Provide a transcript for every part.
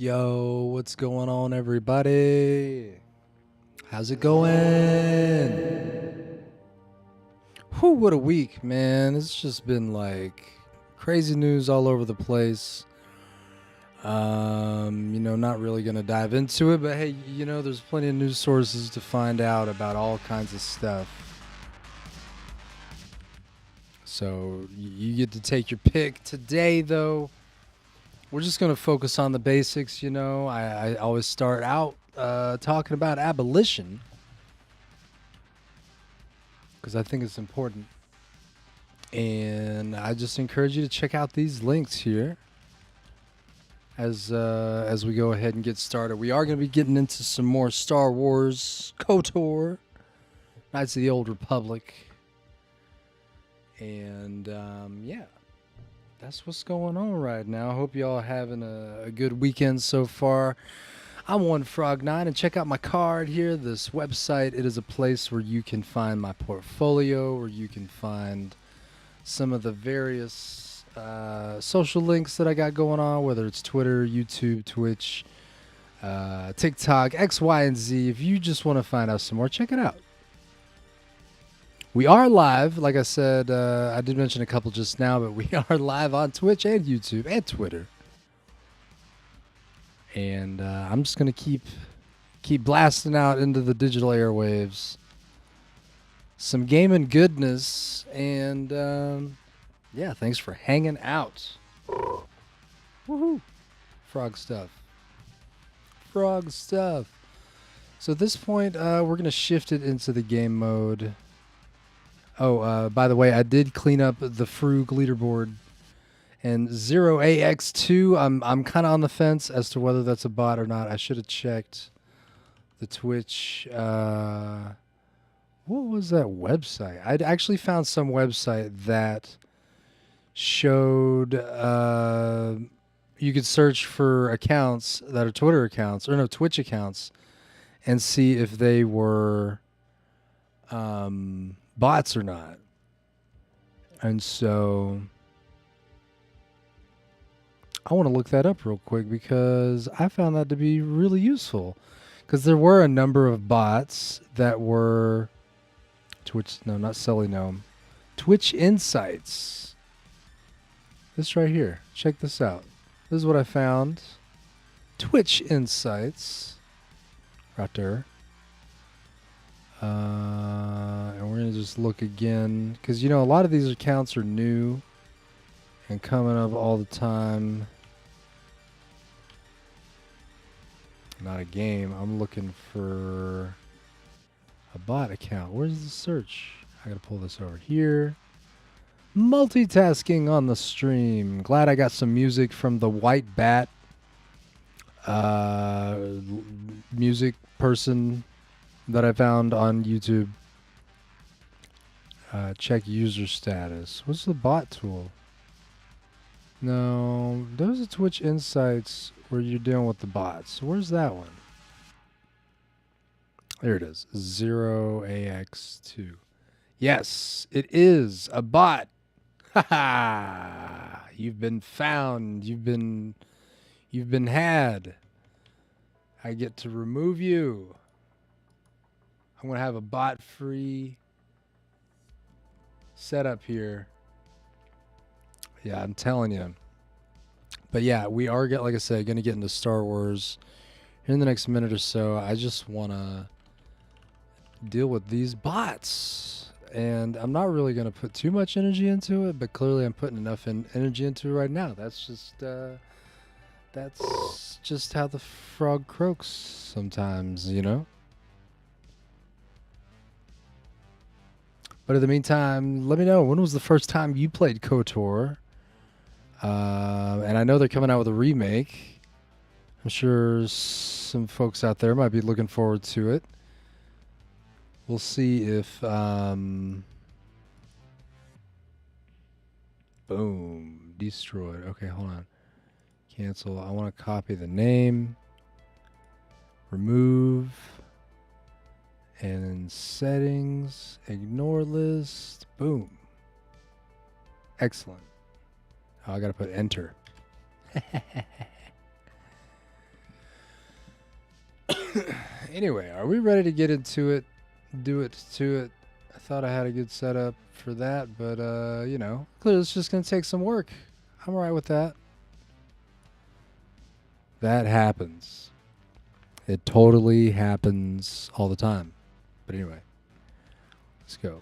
Yo, what's going on, everybody? How's it going? Whew, what a week, man. It's just been like crazy news all over the place. Not really going to dive into it, but hey, there's plenty of news sources to find out about all kinds of stuff. So you get to take your pick. Today, though, we're just going to focus on the basics. I always start out talking about abolition because I think it's important. And I just encourage you to check out these links here as we go ahead and get started. We are going to be getting into some more Star Wars, KOTOR, Knights of the Old Republic. And yeah, that's what's going on right now. I hope y'all having a good weekend so far. I'm OneFrog9, and check out my card here. This website, it is a place where you can find my portfolio, where you can find some of the various social links that I got going on, whether it's Twitter, YouTube, Twitch, TikTok, X, Y, and Z. If you just want to find out some more, check it out. We are live, like I said, I did mention a couple just now, but we are live on Twitch and YouTube and Twitter. And I'm just going to keep blasting out into the digital airwaves some gaming goodness, and yeah, thanks for hanging out. Woohoo! Frog stuff. So at this point, we're going to shift it into the game mode. Oh, by the way, I did clean up the Frug leaderboard, and 0AX2, I'm kind of on the fence as to whether that's a bot or not. I should have checked the Twitch. What was that website? I'd actually found some website that showed you could search for accounts that are Twitter accounts, or no, Twitch accounts, and see if they were bots or not. And so I want to look that up real quick because I found that to be really useful, because there were a number of bots that were Twitch, no, not Sully Gnome, Twitch Insights. This right here, check this out. This is what I found. Twitch Insights right there. And we're going to just look again, because, a lot of these accounts are new and coming up all the time. Not a game. I'm looking for a bot account. Where's the search? I got to pull this over here. Multitasking on the stream. Glad I got some music from the White Bat music person that I found on YouTube. Check user status. What's the bot tool? No, there's a Twitch Insights where you're dealing with the bots. Where's that one? There it is. 0AX2. Yes, it is a bot. Ha! You've been found. You've been had. I get to remove you. I'm going to have a bot-free setup here. Yeah, I'm telling you. But yeah, we are, like I said, going to get into Star Wars here in the next minute or so. I just want to deal with these bots. And I'm not really going to put too much energy into it, but clearly I'm putting enough energy into it right now. That's just how the frog croaks sometimes, But in the meantime, let me know, when was the first time you played KOTOR? And I know they're coming out with a remake. I'm sure some folks out there might be looking forward to it. We'll see if... boom. Destroyed. Okay, hold on. Cancel. I want to copy the name. Remove. And in settings, ignore list. Boom. Excellent. Oh, I got to put enter. Anyway, are we ready to get into it? Do it to it. I thought I had a good setup for that, but you know, clearly it's just gonna take some work. I'm alright with that. That happens. It totally happens all the time. But anyway, let's go.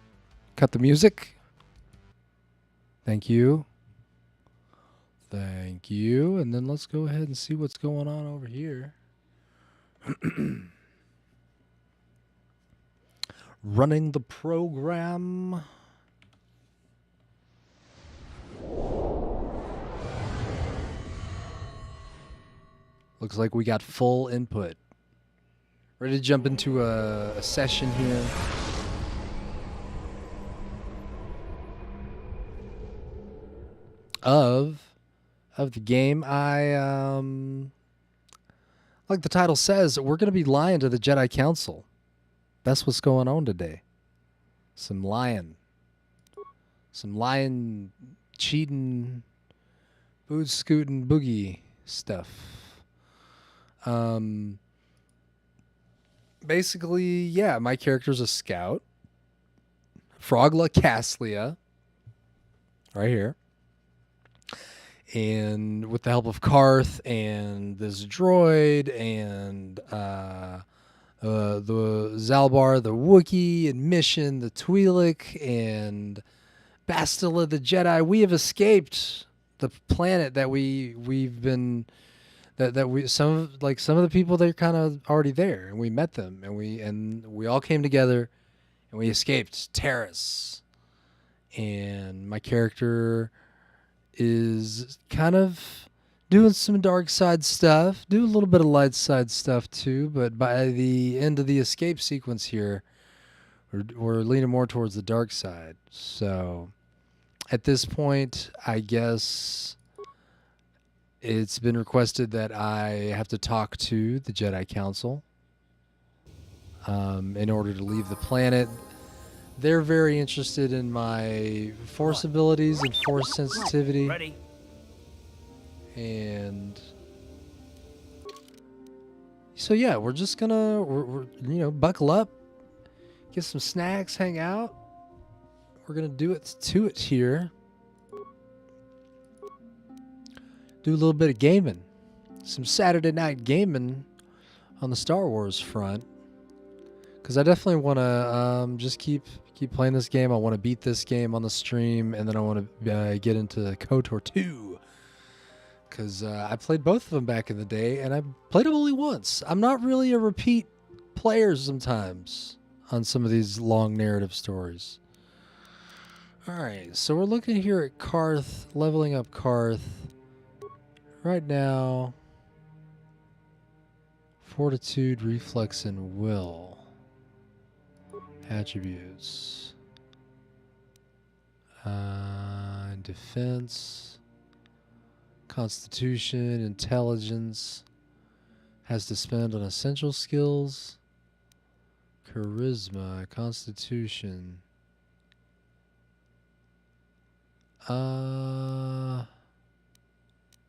Cut the music. Thank you. Thank you. And then let's go ahead and see what's going on over here. Running the program. Looks like we got full input. Ready to jump into a session here. Of the game. Like the title says, we're going to be lying to the Jedi Council. That's what's going on today. Some lying, cheating, boot scooting boogie stuff. Basically, yeah, my character's a scout. Frogla Caslia. Right here. And with the help of Karth and this droid and the Zalbar, the Wookiee, and Mission, the Twi'lek, and Bastila the Jedi, we have escaped the planet that we've been that we some of the people, they're kind of already there, and we met them, and we all came together and we escaped Terrace. And my character is kind of doing some dark side stuff, do a little bit of light side stuff too, but by the end of the escape sequence here, we're leaning more towards the dark side. So at this point, I guess it's been requested that I have to talk to the Jedi Council in order to leave the planet. They're very interested in my force abilities and force sensitivity. Ready. And so yeah, we're just gonna buckle up, get some snacks, hang out. We're gonna do it to it here. Do a little bit of gaming, some Saturday night gaming on the Star Wars front, because I definitely want to just keep playing this game. I want to beat this game on the stream, and then I want to get into KOTOR 2, because I played both of them back in the day, and I played them only once. I'm not really a repeat player sometimes on some of these long narrative stories. All right, so we're looking here at Karth, leveling up Karth. Right now, Fortitude, Reflex, and Will. Attributes. Defense. Constitution, Intelligence. Has to spend on essential skills. Charisma, Constitution.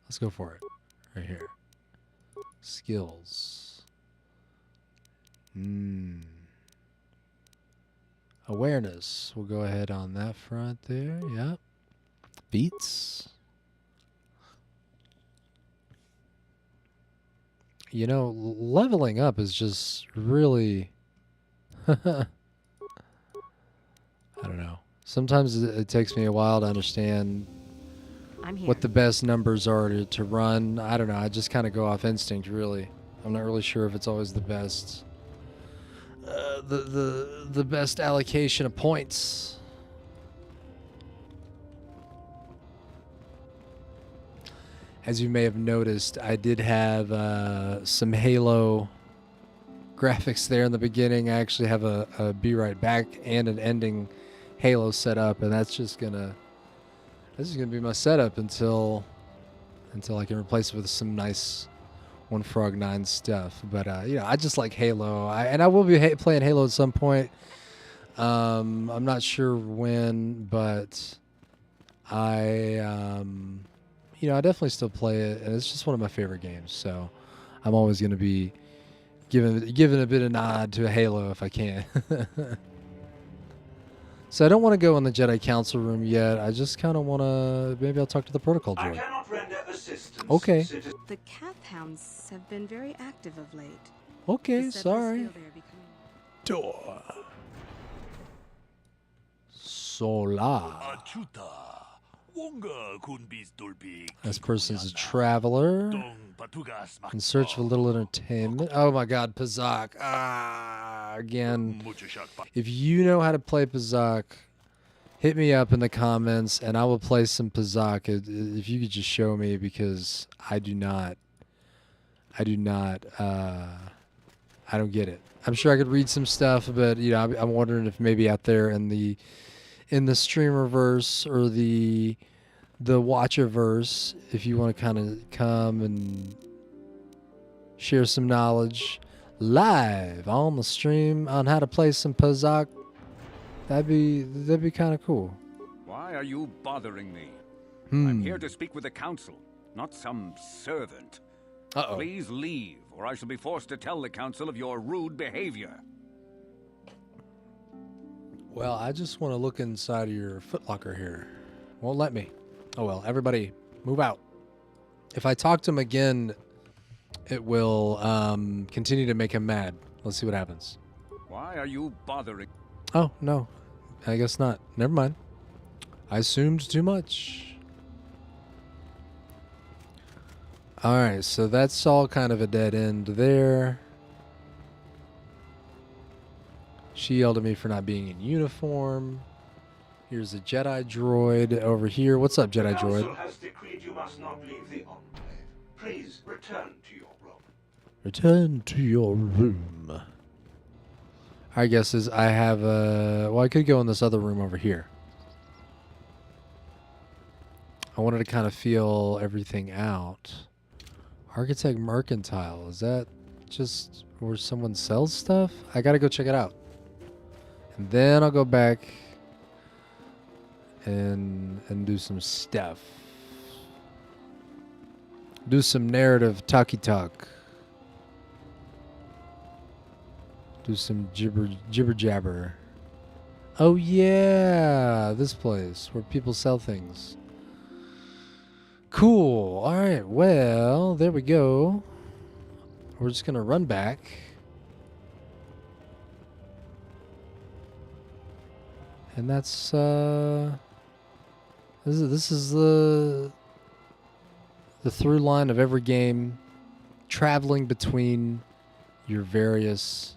Let's go for it. Right here. Skills. Awareness. We'll go ahead on that front there. Yep. Beats. You know, leveling up is just really... I don't know. Sometimes it takes me a while to understand what the best numbers are to run. I don't know. I just kind of go off instinct, really. I'm not really sure if it's always the best. The best allocation of points. As you may have noticed, I did have some Halo graphics there in the beginning. I actually have a Be Right Back and an ending Halo set up, and that's just gonna be my setup until I can replace it with some nice One Frog 9 stuff. But I just like Halo, and I will be playing Halo at some point. I'm not sure when, but I definitely still play it, and it's just one of my favorite games. So I'm always going to be giving a bit of nod to Halo if I can. So I don't want to go in the Jedi Council room yet. I just kind of want to. Maybe I'll talk to the protocol droid. I cannot render assistance. Okay. The Cath Hounds have been very active of late. Okay, The settlers sorry. feel they are becoming... Door. Solar. This person's a traveler in search of a little entertainment. Oh my god, Pazak. Again. If you know how to play Pazak, hit me up in the comments and I will play some Pazak if you could just show me, because I do not. I don't get it. I'm sure I could read some stuff, but you know, I'm wondering if maybe out there in the streamerverse or the watcherverse, if you want to kind of come and share some knowledge live on the stream on how to play some Pazak, that'd be kind of cool. Why are you bothering me? Hmm. I'm here to speak with the council, not some servant. Uh-oh. Please leave, or I shall be forced to tell the council of your rude behavior. Well, I just want to look inside of your footlocker here. Won't let me. Oh well, everybody move out. If I talk to him again, it will continue to make him mad. Let's see what happens. Why are you bothering? Oh, no. I guess not. Never mind. I assumed too much. Alright, so that's all kind of a dead end there. She yelled at me for not being in uniform. Here's a Jedi droid over here. What's up, Jedi droid? The council has decreed you must not leave the enclave. Please return to your room. Return to your room. I guess is I have a... Well, I could go in this other room over here. I wanted to kind of feel everything out. Architect Mercantile. Is that just where someone sells stuff? I gotta go check it out. And then I'll go back and do some stuff. Do some narrative talky talk. Do some jibber jabber. Oh yeah, this place where people sell things. Cool. All right. Well, there we go. We're just gonna run back. And that's this is the through line of every game, traveling between your various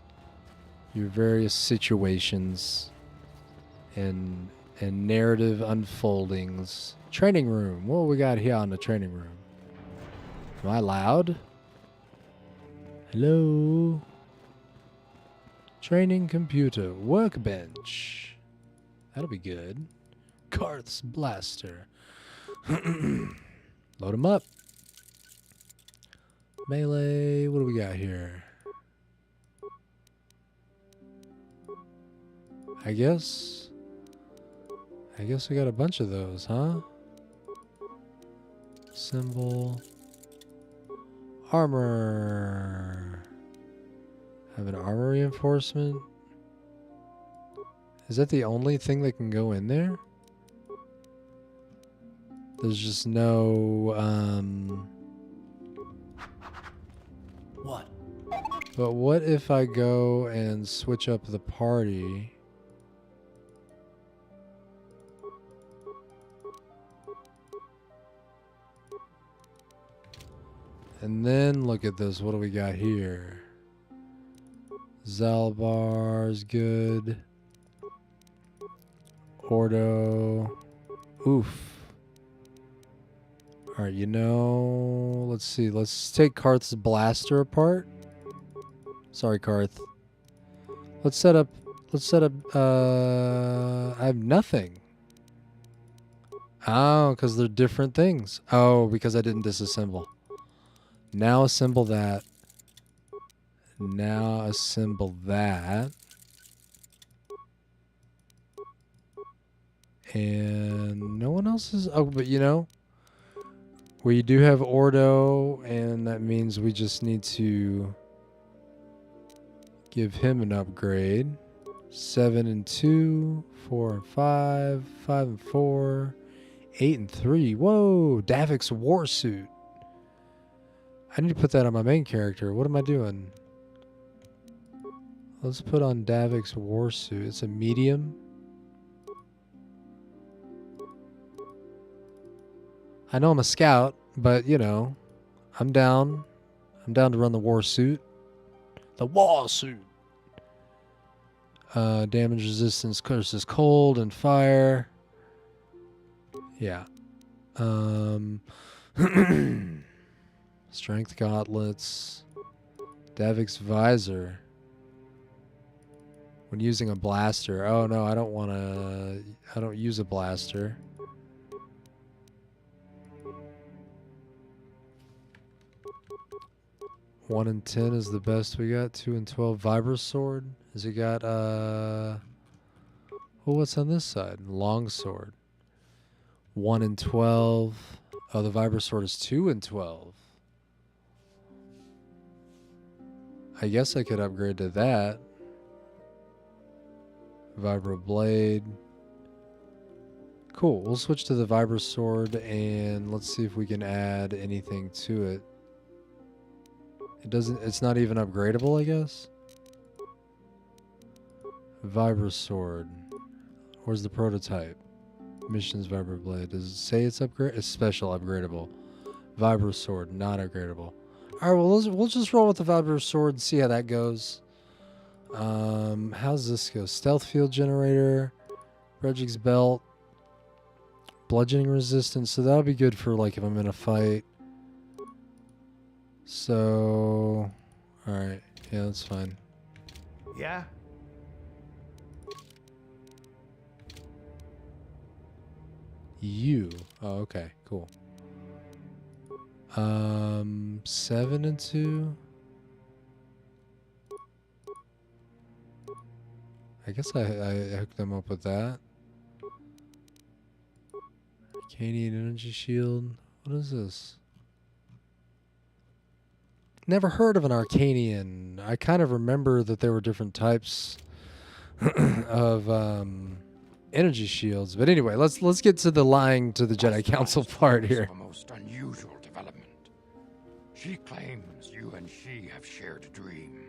situations and narrative unfoldings. Training room. What we got here on the training room? Am I loud? Hello? Training computer. Workbench. That'll be good. Karth's blaster. Load him up. Melee. What do we got here? I guess we got a bunch of those, huh? Symbol. Armor. Have an armor reinforcement. Is that the only thing that can go in there? There's just no, What? But what if I go and switch up the party? And then look at this. What do we got here? Zalbar's good. Ordo. Oof. Alright, you know, let's see. Let's take Karth's blaster apart. Sorry, Karth. Let's set up, I have nothing. Oh, because they're different things. Oh, because I didn't disassemble. Now assemble that. Now assemble that. And no one else is... Oh, but you know, we do have Ordo, and that means we just need to Give him an upgrade. 7 and 2, 4 and 5, 5 and 4, 8 and 3. Whoa, Davik's Warsuit. I need to put that on my main character. What am I doing? Let's put on Davik's Warsuit. It's a medium. I know I'm a scout, but you know, I'm down. I'm down to run the Warsuit. The Warsuit. Damage resistance versus cold and fire. Yeah. Strength gauntlets. Davik's visor. When using a blaster. Oh no, I don't use a blaster. One and 10 is the best we got. 2 and 12. Vibra sword. Has it got well, what's on this side? Long sword. 1 and 12. Oh, the Vibra sword is 2 and 12. I guess I could upgrade to that. Vibra blade. Cool. We'll switch to the Vibra sword and let's see if we can add anything to it. It's not even upgradable, I guess. Vibra sword. Where's the prototype? Missions Vibra blade. Does it say it's upgrade? It's special upgradable. Vibra sword, not upgradable. All right, well we'll just roll with the Vibra sword and see how that goes. How's this go? Stealth field generator, Regic's belt, bludgeoning resistance. So that'll be good for like if I'm in a fight. So, all right, yeah, that's fine. Yeah? You. Oh, okay, cool. 7 and 2. I guess I hooked them up with that. Arcadian energy shield. What is this? Never heard of an Arcanian. I kind of remember that there were different types of energy shields. But anyway, let's get to the lying to the Jedi Council part here. A most unusual development. She claims you and she have shared a dream.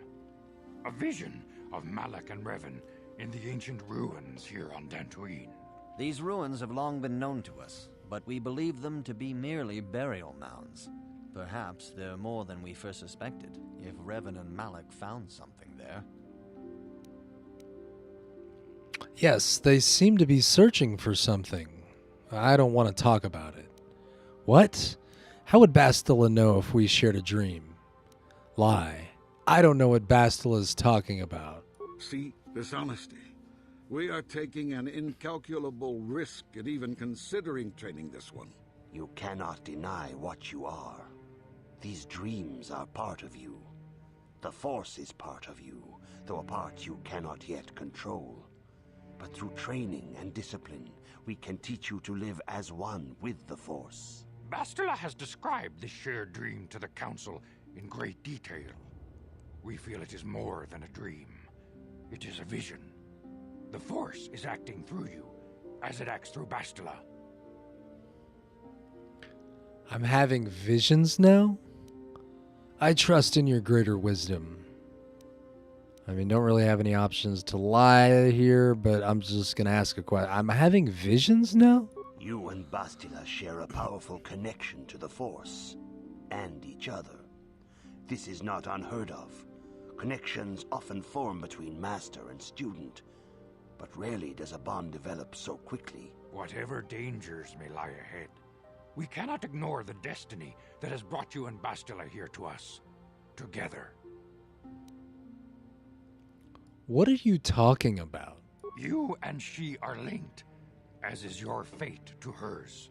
A vision of Malak and Revan in the ancient ruins here on Dantooine. These ruins have long been known to us, but we believe them to be merely burial mounds. Perhaps they're more than we first suspected, if Revan and Malak found something there. Yes, they seem to be searching for something. I don't want to talk about it. What? How would Bastila know if we shared a dream? Lie. I don't know what Bastila is talking about. See, dishonesty. We are taking an incalculable risk at even considering training this one. You cannot deny what you are. These dreams are part of you. The Force is part of you, though a part you cannot yet control. But through training and discipline, we can teach you to live as one with the Force. Bastila has described this shared dream to the Council in great detail. We feel it is more than a dream. It is a vision. The Force is acting through you, as it acts through Bastila. I'm having visions now? I trust in your greater wisdom. I mean, don't really have any options to lie here, but I'm just going to ask a question. I'm having visions now? You and Bastila share a powerful connection to the Force, and each other. This is not unheard of. Connections often form between master and student, but rarely does a bond develop so quickly. Whatever dangers may lie ahead, we cannot ignore the destiny that has brought you and Bastila here to us, together. What are you talking about? You and she are linked, as is your fate to hers.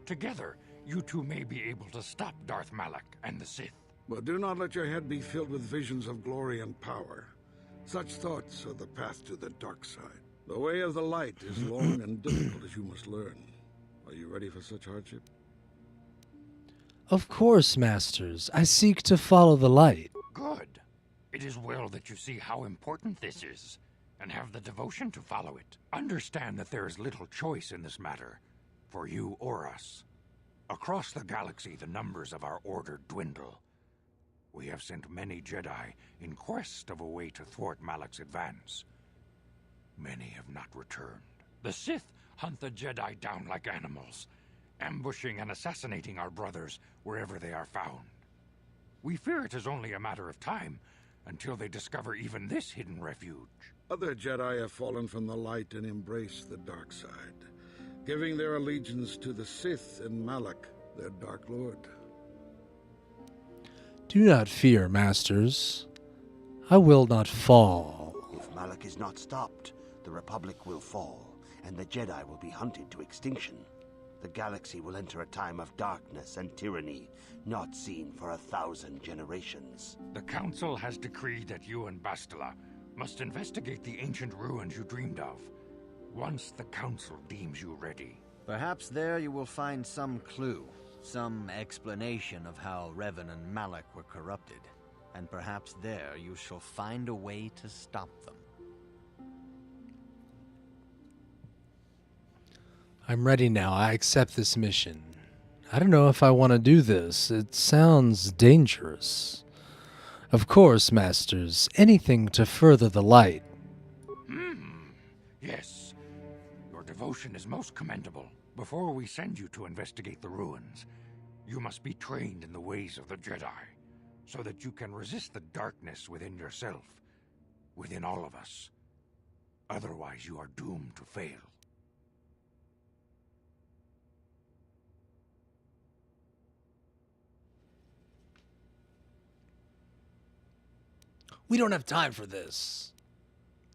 Together, you two may be able to stop Darth Malak and the Sith. But do not let your head be filled with visions of glory and power. Such thoughts are the path to the dark side. The way of the light is long and difficult, as you must learn. Are you ready for such hardship? Of course, masters. I seek to follow the light. Good. It is well that you see how important this is, and have the devotion to follow it. Understand that there is little choice in this matter, for you or us. Across the galaxy, the numbers of our order dwindle. We have sent many Jedi in quest of a way to thwart Malak's advance. Many have not returned. The Sith hunt the Jedi down like animals, ambushing and assassinating our brothers wherever they are found. We fear it is only a matter of time until they discover even this hidden refuge. Other Jedi have fallen from the light and embraced the dark side, giving their allegiance to the Sith and Malak, their Dark Lord. Do not fear, masters. I will not fall. If Malak is not stopped, the Republic will fall, and the Jedi will be hunted to extinction. The galaxy will enter a time of darkness and tyranny, not seen for 1,000 generations. The Council has decreed that you and Bastila must investigate the ancient ruins you dreamed of, once the Council deems you ready. Perhaps there you will find some clue, some explanation of how Revan and Malak were corrupted, and perhaps there you shall find a way to stop them. I'm ready now. I accept this mission. I don't know if I want to do this. It sounds dangerous. Of course, masters. Anything to further the light. Yes. Your devotion is most commendable. Before we send you to investigate the ruins, you must be trained in the ways of the Jedi, so that you can resist the darkness within yourself, within all of us. Otherwise, you are doomed to fail. We don't have time for this.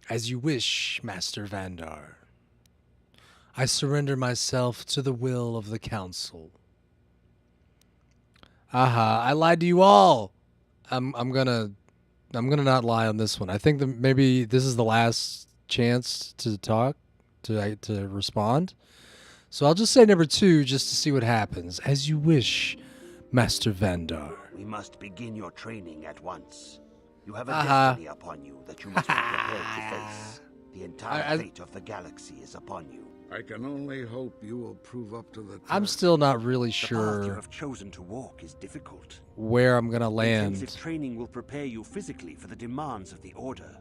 As you wish, Master Vandar. I surrender myself to the will of the Council. Aha, I lied to you all. I'm gonna not lie on this one. I think that maybe this is the last chance to talk, to respond. So I'll just say number 2 just to see what happens. As you wish, Master Vandar. We must begin your training at once. You have a destiny upon you that you must be prepared to face. The entire fate of the galaxy is upon you. I can only hope you will prove up to the test. I'm still not really The path you sure have chosen to walk is difficult. where I'm gonna land. Intensive training will prepare you physically for the demands of the Order.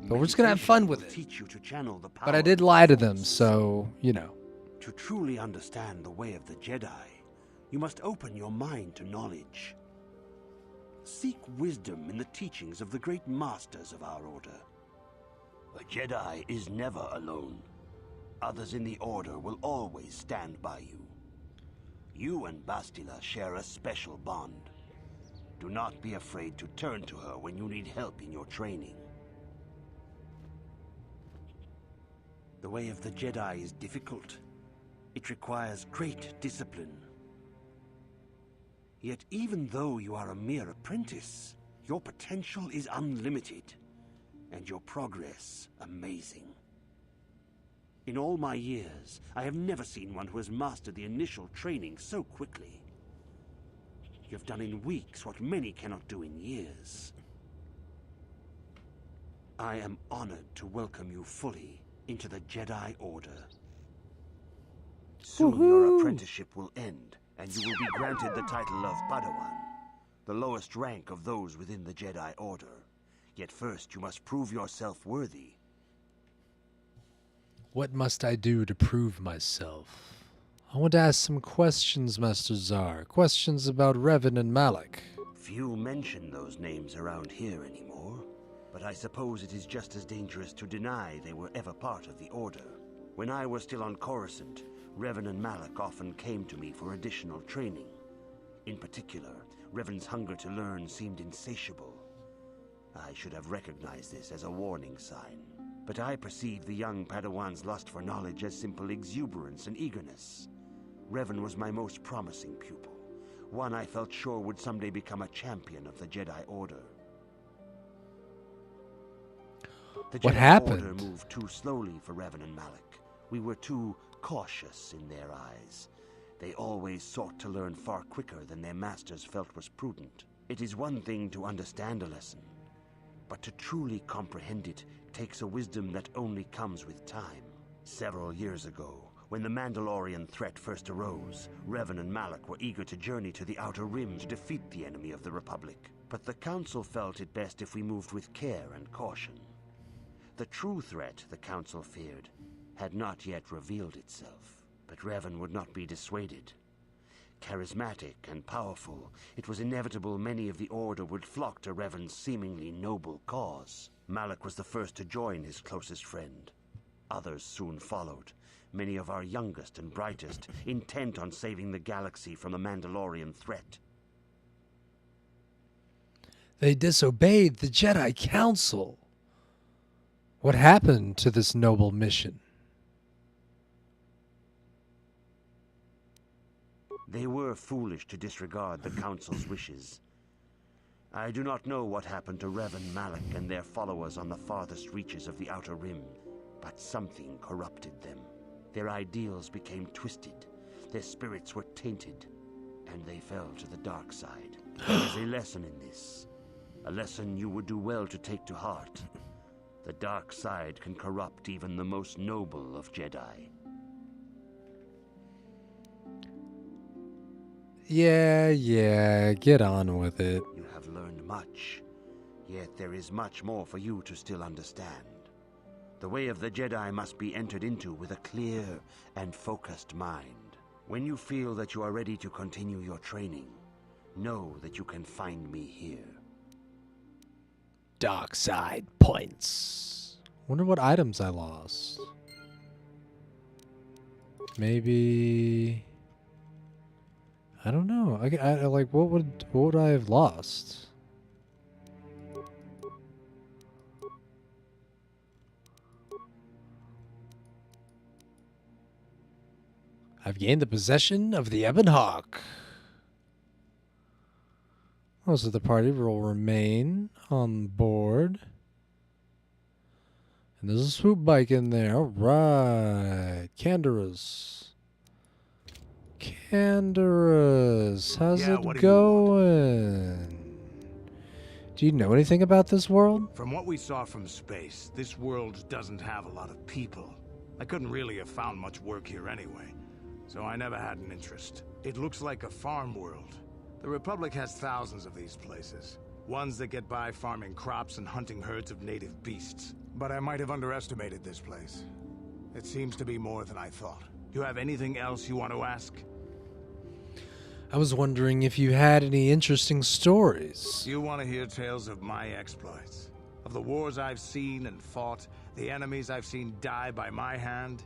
But we're just gonna have fun with Meditation it. will teach you to channel the power But I of did the lie to them, Force. so, you know. To truly understand the way of the Jedi, you must open your mind to knowledge. Seek wisdom in the teachings of the great masters of our Order. A Jedi is never alone. Others in the Order will always stand by you. You and Bastila share a special bond. Do not be afraid to turn to her when you need help in your training. The way of the Jedi is difficult. It requires great discipline. Yet even though you are a mere apprentice, your potential is unlimited, and your progress amazing. In all my years, I have never seen one who has mastered the initial training so quickly. You have done in weeks what many cannot do in years. I am honored to welcome you fully into the Jedi Order. Soon your apprenticeship will end, and you will be granted the title of Padawan, the lowest rank of those within the Jedi Order. Yet first you must prove yourself worthy. What must I do to prove myself? I want to ask some questions, Master Zar. Questions about Revan and Malak. Few mention those names around here anymore, but I suppose it is just as dangerous to deny they were ever part of the Order. When I was still on Coruscant, Revan and Malak often came to me for additional training. In particular, Revan's hunger to learn seemed insatiable. I should have recognized this as a warning sign, but I perceived the young Padawan's lust for knowledge as simple exuberance and eagerness. Revan was my most promising pupil, one I felt sure would someday become a champion of the Jedi Order. The What Jedi happened? Order moved too slowly for Revan and Malak. We were too cautious in their eyes. They always sought to learn far quicker than their masters felt was prudent. It is one thing to understand a lesson, but to truly comprehend it takes a wisdom that only comes with time. Several years ago, when the Mandalorian threat first arose, Revan and Malak were eager to journey to the Outer Rim to defeat the enemy of the Republic. But the Council felt it best if we moved with care and caution. The true threat the Council feared had not yet revealed itself, but Revan would not be dissuaded. Charismatic and powerful, it was inevitable many of the Order would flock to Revan's seemingly noble cause. Malak was the first to join his closest friend. Others soon followed, many of our youngest and brightest, intent on saving the galaxy from the Mandalorian threat. They disobeyed the Jedi Council. What happened to this noble mission? They were foolish to disregard the Council's wishes. I do not know what happened to Revan, Malak, and their followers on the farthest reaches of the Outer Rim, but something corrupted them. Their ideals became twisted, their spirits were tainted, and they fell to the dark side. There is a lesson in this, a lesson you would do well to take to heart. The dark side can corrupt even the most noble of Jedi. Yeah, get on with it. You have learned much, yet there is much more for you to still understand. The way of the Jedi must be entered into with a clear and focused mind. When you feel that you are ready to continue your training, know that you can find me here. Dark side points. Wonder what items I lost. Maybe... I don't know. I like, what would I have lost? I've gained the possession of the Ebon Hawk. Most of the party will remain on board. And there's a swoop bike in there. All right. Canderous. How's Yeah, it what do you going? Do you know anything about this world? From what we saw from space, this world doesn't have a lot of people. I couldn't really have found much work here anyway, so I never had an interest. It looks like a farm world. The Republic has thousands of these places. Ones that get by farming crops and hunting herds of native beasts. But I might have underestimated this place. It seems to be more than I thought. Do you have anything else you want to ask? I was wondering if you had any interesting stories. You want to hear tales of my exploits? Of the wars I've seen and fought, the enemies I've seen die by my hand?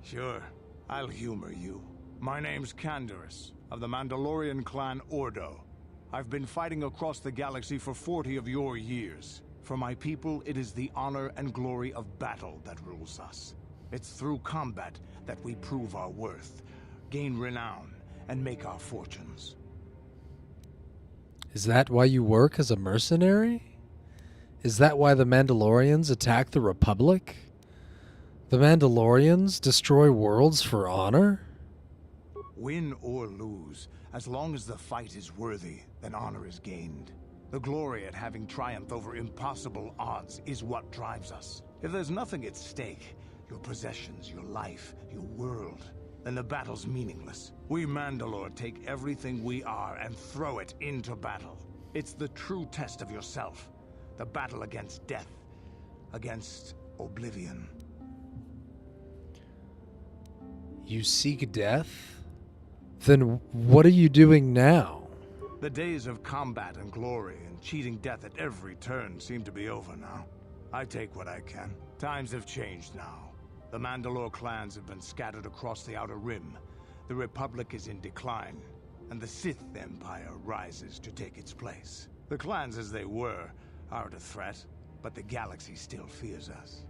Sure, I'll humor you. My name's Canderous, of the Mandalorian clan Ordo. I've been fighting across the galaxy for 40 of your years. For my people, it is the honor and glory of battle that rules us. It's through combat that we prove our worth, gain renown, and make our fortunes. Is that why you work as a mercenary? Is that why the Mandalorians attack the Republic? The Mandalorians destroy worlds for honor? Win or lose, as long as the fight is worthy, then honor is gained. The glory at having triumphed over impossible odds is what drives us. If there's nothing at stake, your possessions, your life, your world, then the battle's meaningless. We Mandalore take everything we are and throw it into battle. It's the true test of yourself. The battle against death, against oblivion. You seek death? Then what are you doing now? The days of combat and glory and cheating death at every turn seem to be over now. I take what I can. Times have changed now. The Mandalore clans have been scattered across the Outer Rim. The Republic is in decline, and the Sith Empire rises to take its place. The clans as they were aren't a threat, but the galaxy still fears us.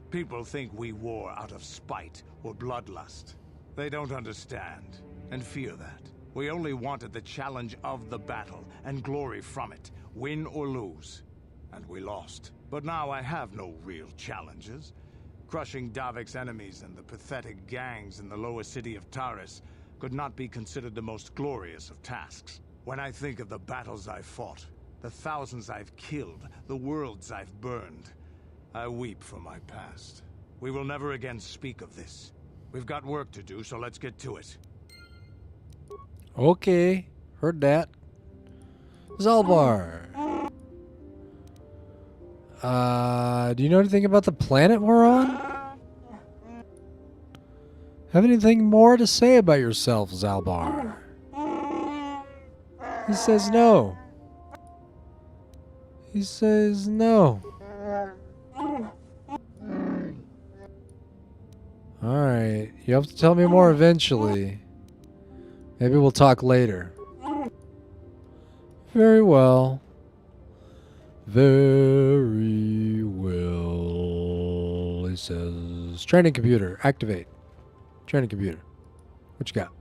People think we war out of spite or bloodlust. They don't understand, and fear that. We only wanted the challenge of the battle, and glory from it, win or lose. And we lost. But now I have no real challenges. Crushing Davik's enemies and the pathetic gangs in the lower city of Taris could not be considered the most glorious of tasks. When I think of the battles I fought, The thousands I've killed, the worlds I've burned. I weep for my past. We will never again speak of this. We've got work to do, so let's get to it. Okay, heard that. Zalbar. Do you know anything about the planet we're on? Have anything more to say about yourself, Zalbar? He says no. He says no. Alright, you have to tell me more eventually. Maybe we'll talk later. Very well. Very well. It says training computer. Activate. Training computer. What you got?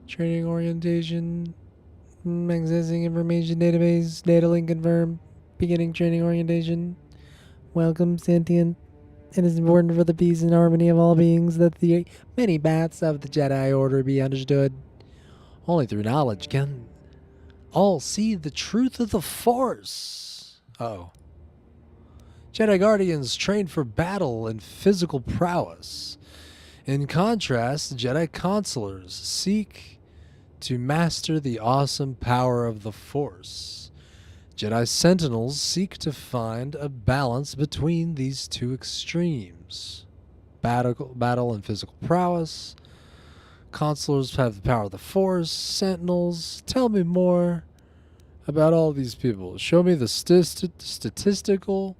Training orientation. Accessing information database. Data link confirmed. Beginning training orientation. Welcome, sentient. It is important for the peace and harmony of all beings that the many paths of the Jedi Order be understood. Only through knowledge can all see the truth of the Force. Uh-oh. Jedi Guardians train for battle and physical prowess. In contrast, Jedi Consulars seek to master the awesome power of the Force. Jedi Sentinels seek to find a balance between these two extremes. Battle and physical prowess. Consulars have the power of the Force. Sentinels, tell me more about all these people. Show me the statistical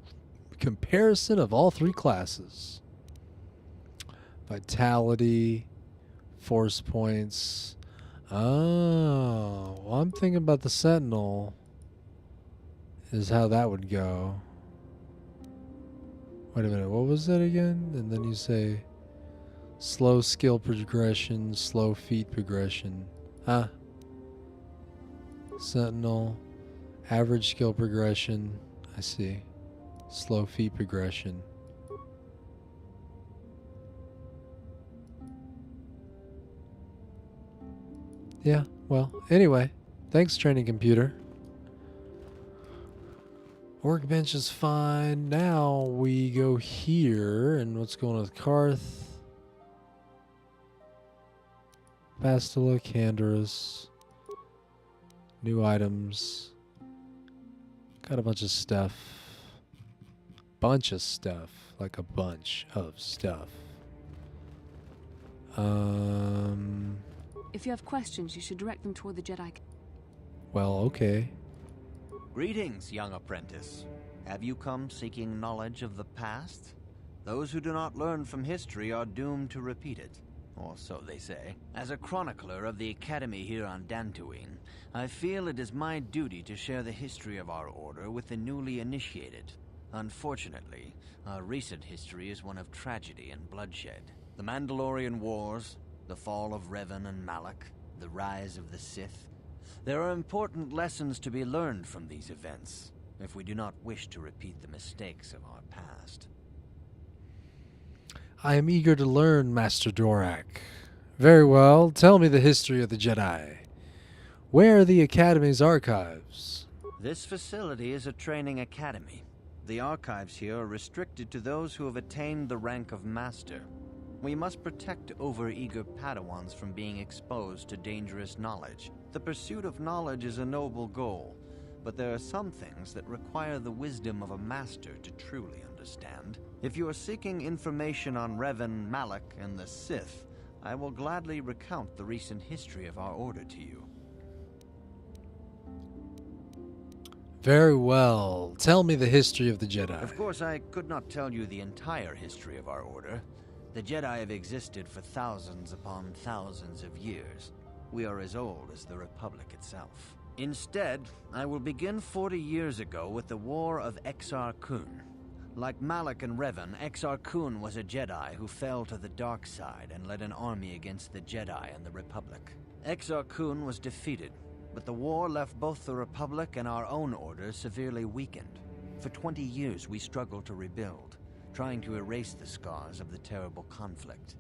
comparison of all three classes. Vitality, Force points. Oh, well, I'm thinking about the Sentinel. Is how that would go. Wait a minute, what was that again? And then you say slow skill progression, slow feat progression. Huh? Sentinel, average skill progression. I see. Slow feat progression. Yeah, well, anyway, thanks, training computer. Workbench is fine. Now we go here, and what's going on with Karth? Bastila, Canderous. New items. Got a bunch of stuff. Bunch of stuff. Like a bunch of stuff. If you have questions, you should direct them toward the Jedi. Well, okay. Greetings, young apprentice. Have you come seeking knowledge of the past? Those who do not learn from history are doomed to repeat it, or so they say. As a chronicler of the Academy here on Dantooine, I feel it is my duty to share the history of our order with the newly initiated. Unfortunately, our recent history is one of tragedy and bloodshed. The Mandalorian Wars, the fall of Revan and Malak, the rise of the Sith. There are important lessons to be learned from these events, if we do not wish to repeat the mistakes of our past. I am eager to learn, Master Dorak. Very well, tell me the history of the Jedi. Where are the Academy's archives? This facility is a training academy. The archives here are restricted to those who have attained the rank of Master. We must protect overeager Padawans from being exposed to dangerous knowledge. The pursuit of knowledge is a noble goal, but there are some things that require the wisdom of a master to truly understand. If you are seeking information on Revan, Malak, and the Sith, I will gladly recount the recent history of our order to you. Very well. Tell me the history of the Jedi. Of course, I could not tell you the entire history of our order. The Jedi have existed for thousands upon thousands of years. We are as old as the Republic itself. Instead, I will begin 40 years ago with the War of Exar Kun. Like Malak and Revan, Exar Kun was a Jedi who fell to the dark side and led an army against the Jedi and the Republic. Exar Kun was defeated, but the war left both the Republic and our own order severely weakened. For 20 years we struggled to rebuild, trying to erase the scars of the terrible conflict.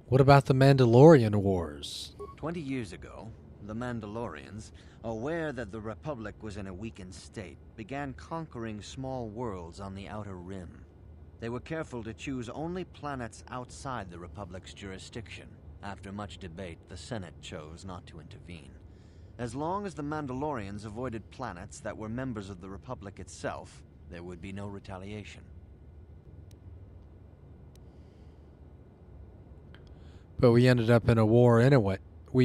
What about the Mandalorian Wars? 20 years ago, the Mandalorians, aware that the Republic was in a weakened state, began conquering small worlds on the Outer Rim. They were careful to choose only planets outside the Republic's jurisdiction. After much debate, the Senate chose not to intervene. As long as the Mandalorians avoided planets that were members of the Republic itself, there would be no retaliation. But we ended up in a war anyway. The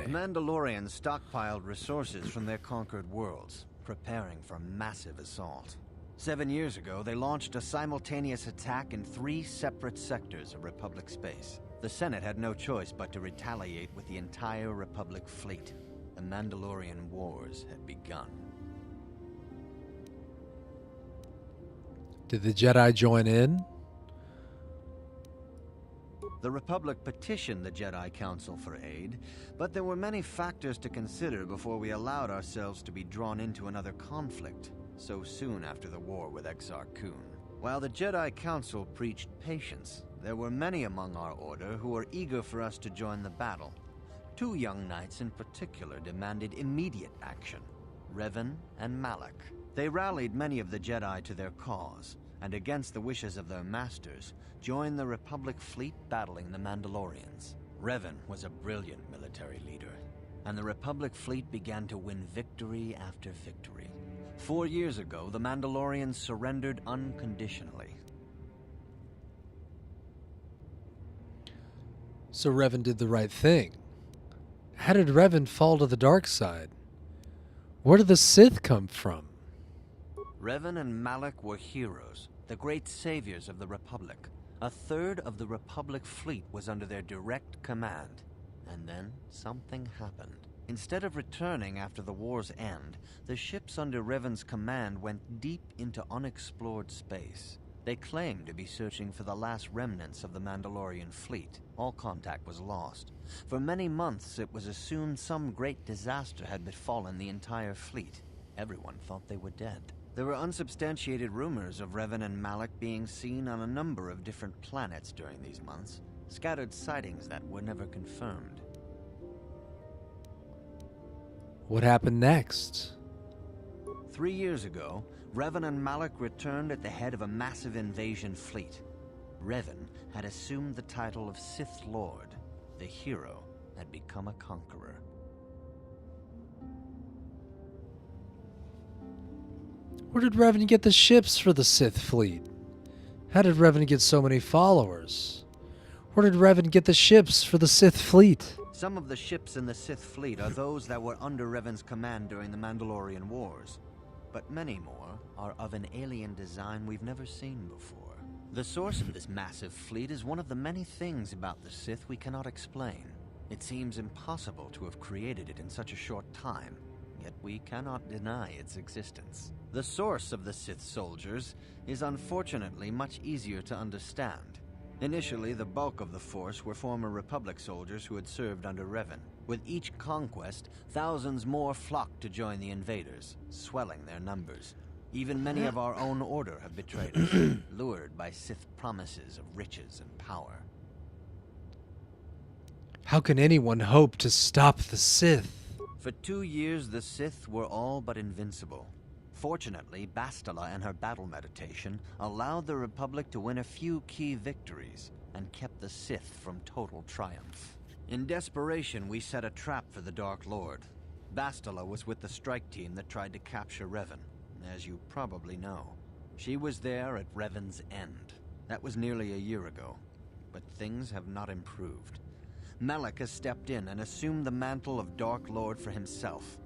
Mandalorians stockpiled resources from their conquered worlds, preparing for massive assault. 7 years ago, they launched a simultaneous attack in 3 separate sectors of Republic space. The Senate had no choice but to retaliate with the entire Republic fleet. The Mandalorian Wars had begun. Did the Jedi join in? The Republic petitioned the Jedi Council for aid, but there were many factors to consider before we allowed ourselves to be drawn into another conflict, so soon after the war with Exar Kun. While the Jedi Council preached patience, there were many among our order who were eager for us to join the battle. 2 young knights in particular demanded immediate action, Revan and Malak. They rallied many of the Jedi to their cause, and against the wishes of their masters, joined the Republic fleet battling the Mandalorians. Revan was a brilliant military leader, and the Republic fleet began to win victory after victory. 4 years ago, the Mandalorians surrendered unconditionally. So Revan did the right thing. How did Revan fall to the dark side? Where did the Sith come from? Revan and Malak were heroes, the great saviors of the Republic. A third of the Republic fleet was under their direct command. And then something happened. Instead of returning after the war's end, the ships under Revan's command went deep into unexplored space. They claimed to be searching for the last remnants of the Mandalorian fleet. All contact was lost. For many months, it was assumed some great disaster had befallen the entire fleet. Everyone thought they were dead. There were unsubstantiated rumors of Revan and Malak being seen on a number of different planets during these months, scattered sightings that were never confirmed. What happened next? 3 years ago, Revan and Malak returned at the head of a massive invasion fleet. Revan had assumed the title of Sith Lord. The hero had become a conqueror. Where did Revan get the ships for the Sith fleet? How did Revan get so many followers? Where did Revan get the ships for the Sith fleet? Some of the ships in the Sith fleet are those that were under Revan's command during the Mandalorian Wars, but many more are of an alien design we've never seen before. The source of this massive fleet is one of the many things about the Sith we cannot explain. It seems impossible to have created it in such a short time, yet we cannot deny its existence. The source of the Sith soldiers is unfortunately much easier to understand. Initially, the bulk of the force were former Republic soldiers who had served under Revan. With each conquest, thousands more flocked to join the invaders, swelling their numbers. Even many of our own order have betrayed us, lured by Sith promises of riches and power. How can anyone hope to stop the Sith? For 2 years, the Sith were all but invincible. Fortunately, Bastila and her battle meditation allowed the Republic to win a few key victories and kept the Sith from total triumph. In desperation, we set a trap for the Dark Lord. Bastila was with the strike team that tried to capture Revan, as you probably know. She was there at Revan's end. That was nearly a year ago, but things have not improved. Malak has stepped in and assumed the mantle of Dark Lord for himself,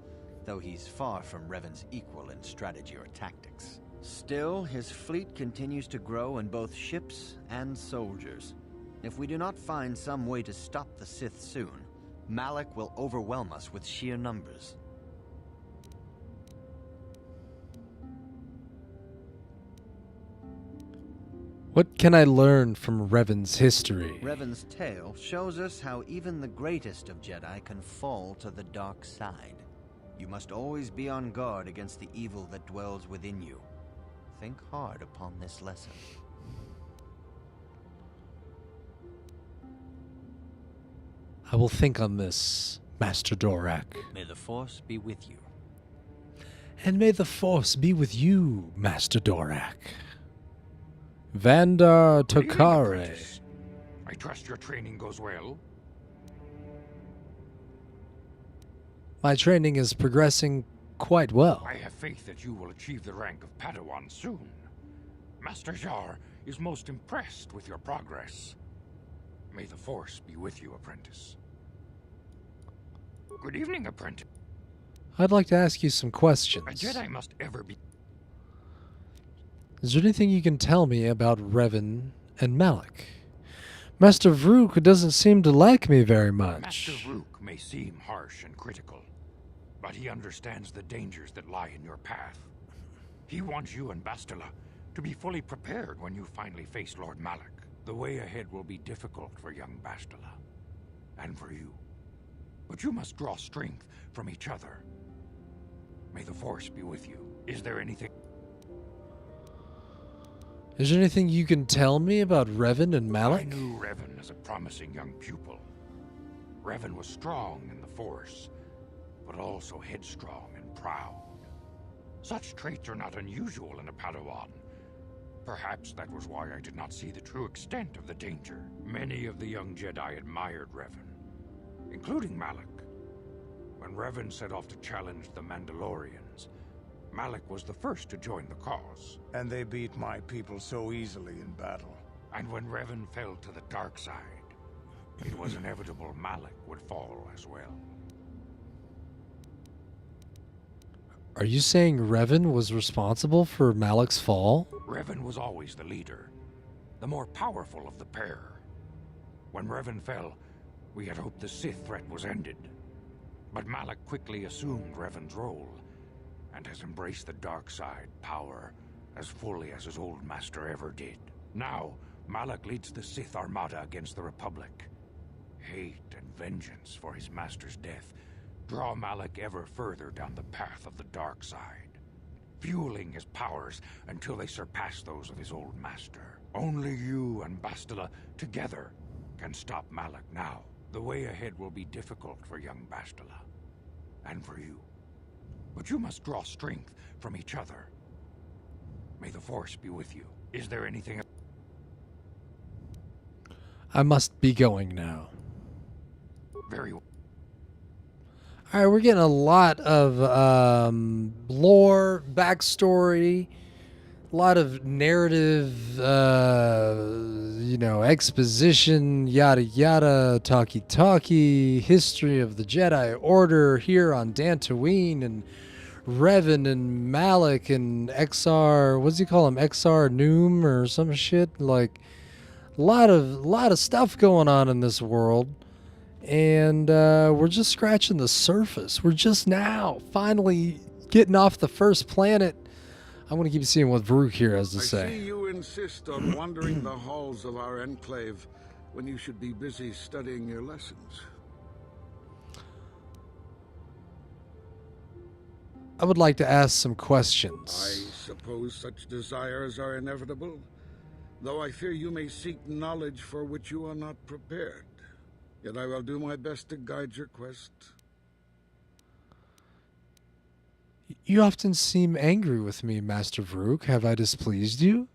though he's far from Revan's equal in strategy or tactics. Still, his fleet continues to grow in both ships and soldiers. If we do not find some way to stop the Sith soon, Malak will overwhelm us with sheer numbers. What can I learn from Revan's history? Revan's tale shows us how even the greatest of Jedi can fall to the dark side. You must always be on guard against the evil that dwells within you. Think hard upon this lesson. I will think on this, Master Dorak. May the Force be with you. And may the Force be with you, Master Dorak. Vandar Good evening, Tokare. apprentice. I trust your training goes well. My training is progressing quite well. I have faith that you will achieve the rank of Padawan soon. Master Jar is most impressed with your progress. May the Force be with you, apprentice. Good evening, apprentice. I'd like to ask you some questions. A Jedi must ever be... Is there anything you can tell me about Revan and Malik? Master Vrook doesn't seem to like me very much. Master Vrook may seem harsh and critical, but he understands the dangers that lie in your path. He wants you and Bastila to be fully prepared when you finally face Lord Malik. The way ahead will be difficult for young Bastila, and for you. But you must draw strength from each other. May the Force be with you. Is there anything... Is there anything you can tell me about Revan and Malik? I knew Revan as a promising young pupil. Revan was strong in the Force, but also headstrong and proud. Such traits are not unusual in a Padawan. Perhaps that was why I did not see the true extent of the danger. Many of the young Jedi admired Revan, including Malik. When Revan set off to challenge the Mandalorians, Malik was the first to join the cause. And they beat my people so easily in battle. And when Revan fell to the dark side, it was inevitable Malik would fall as well. Are you saying Revan was responsible for Malik's fall? Revan was always the leader, the more powerful of the pair. When Revan fell, we had hoped the Sith threat was ended. But Malik quickly assumed Revan's role, and has embraced the dark side power as fully as his old master ever did. Now, Malik leads the Sith Armada against the Republic. Hate and vengeance for his master's death draw Malik ever further down the path of the dark side, fueling his powers until they surpass those of his old master. Only you and Bastila together can stop Malik now. The way ahead will be difficult for young Bastila, and for you. But you must draw strength from each other. May the Force be with you. Is there anything... I must be going now. Very well. Alright, we're getting a lot of lore, backstory, a lot of narrative, exposition, yada yada, talkie, history of the Jedi Order here on Dantooine, and Revan and Malik and XR, what does he call him, XR Noom or some shit? Like, a lot of stuff going on in this world. And we're just scratching the surface. We're just now finally getting off the first planet. I want to keep seeing what Vrook here has to say. I see you insist on wandering the halls of our enclave when you should be busy studying your lessons. I would like to ask some questions. I suppose such desires are inevitable, though I fear you may seek knowledge for which you are not prepared. Yet I will do my best to guide your quest. You often seem angry with me, Master Vrook. Have I displeased you?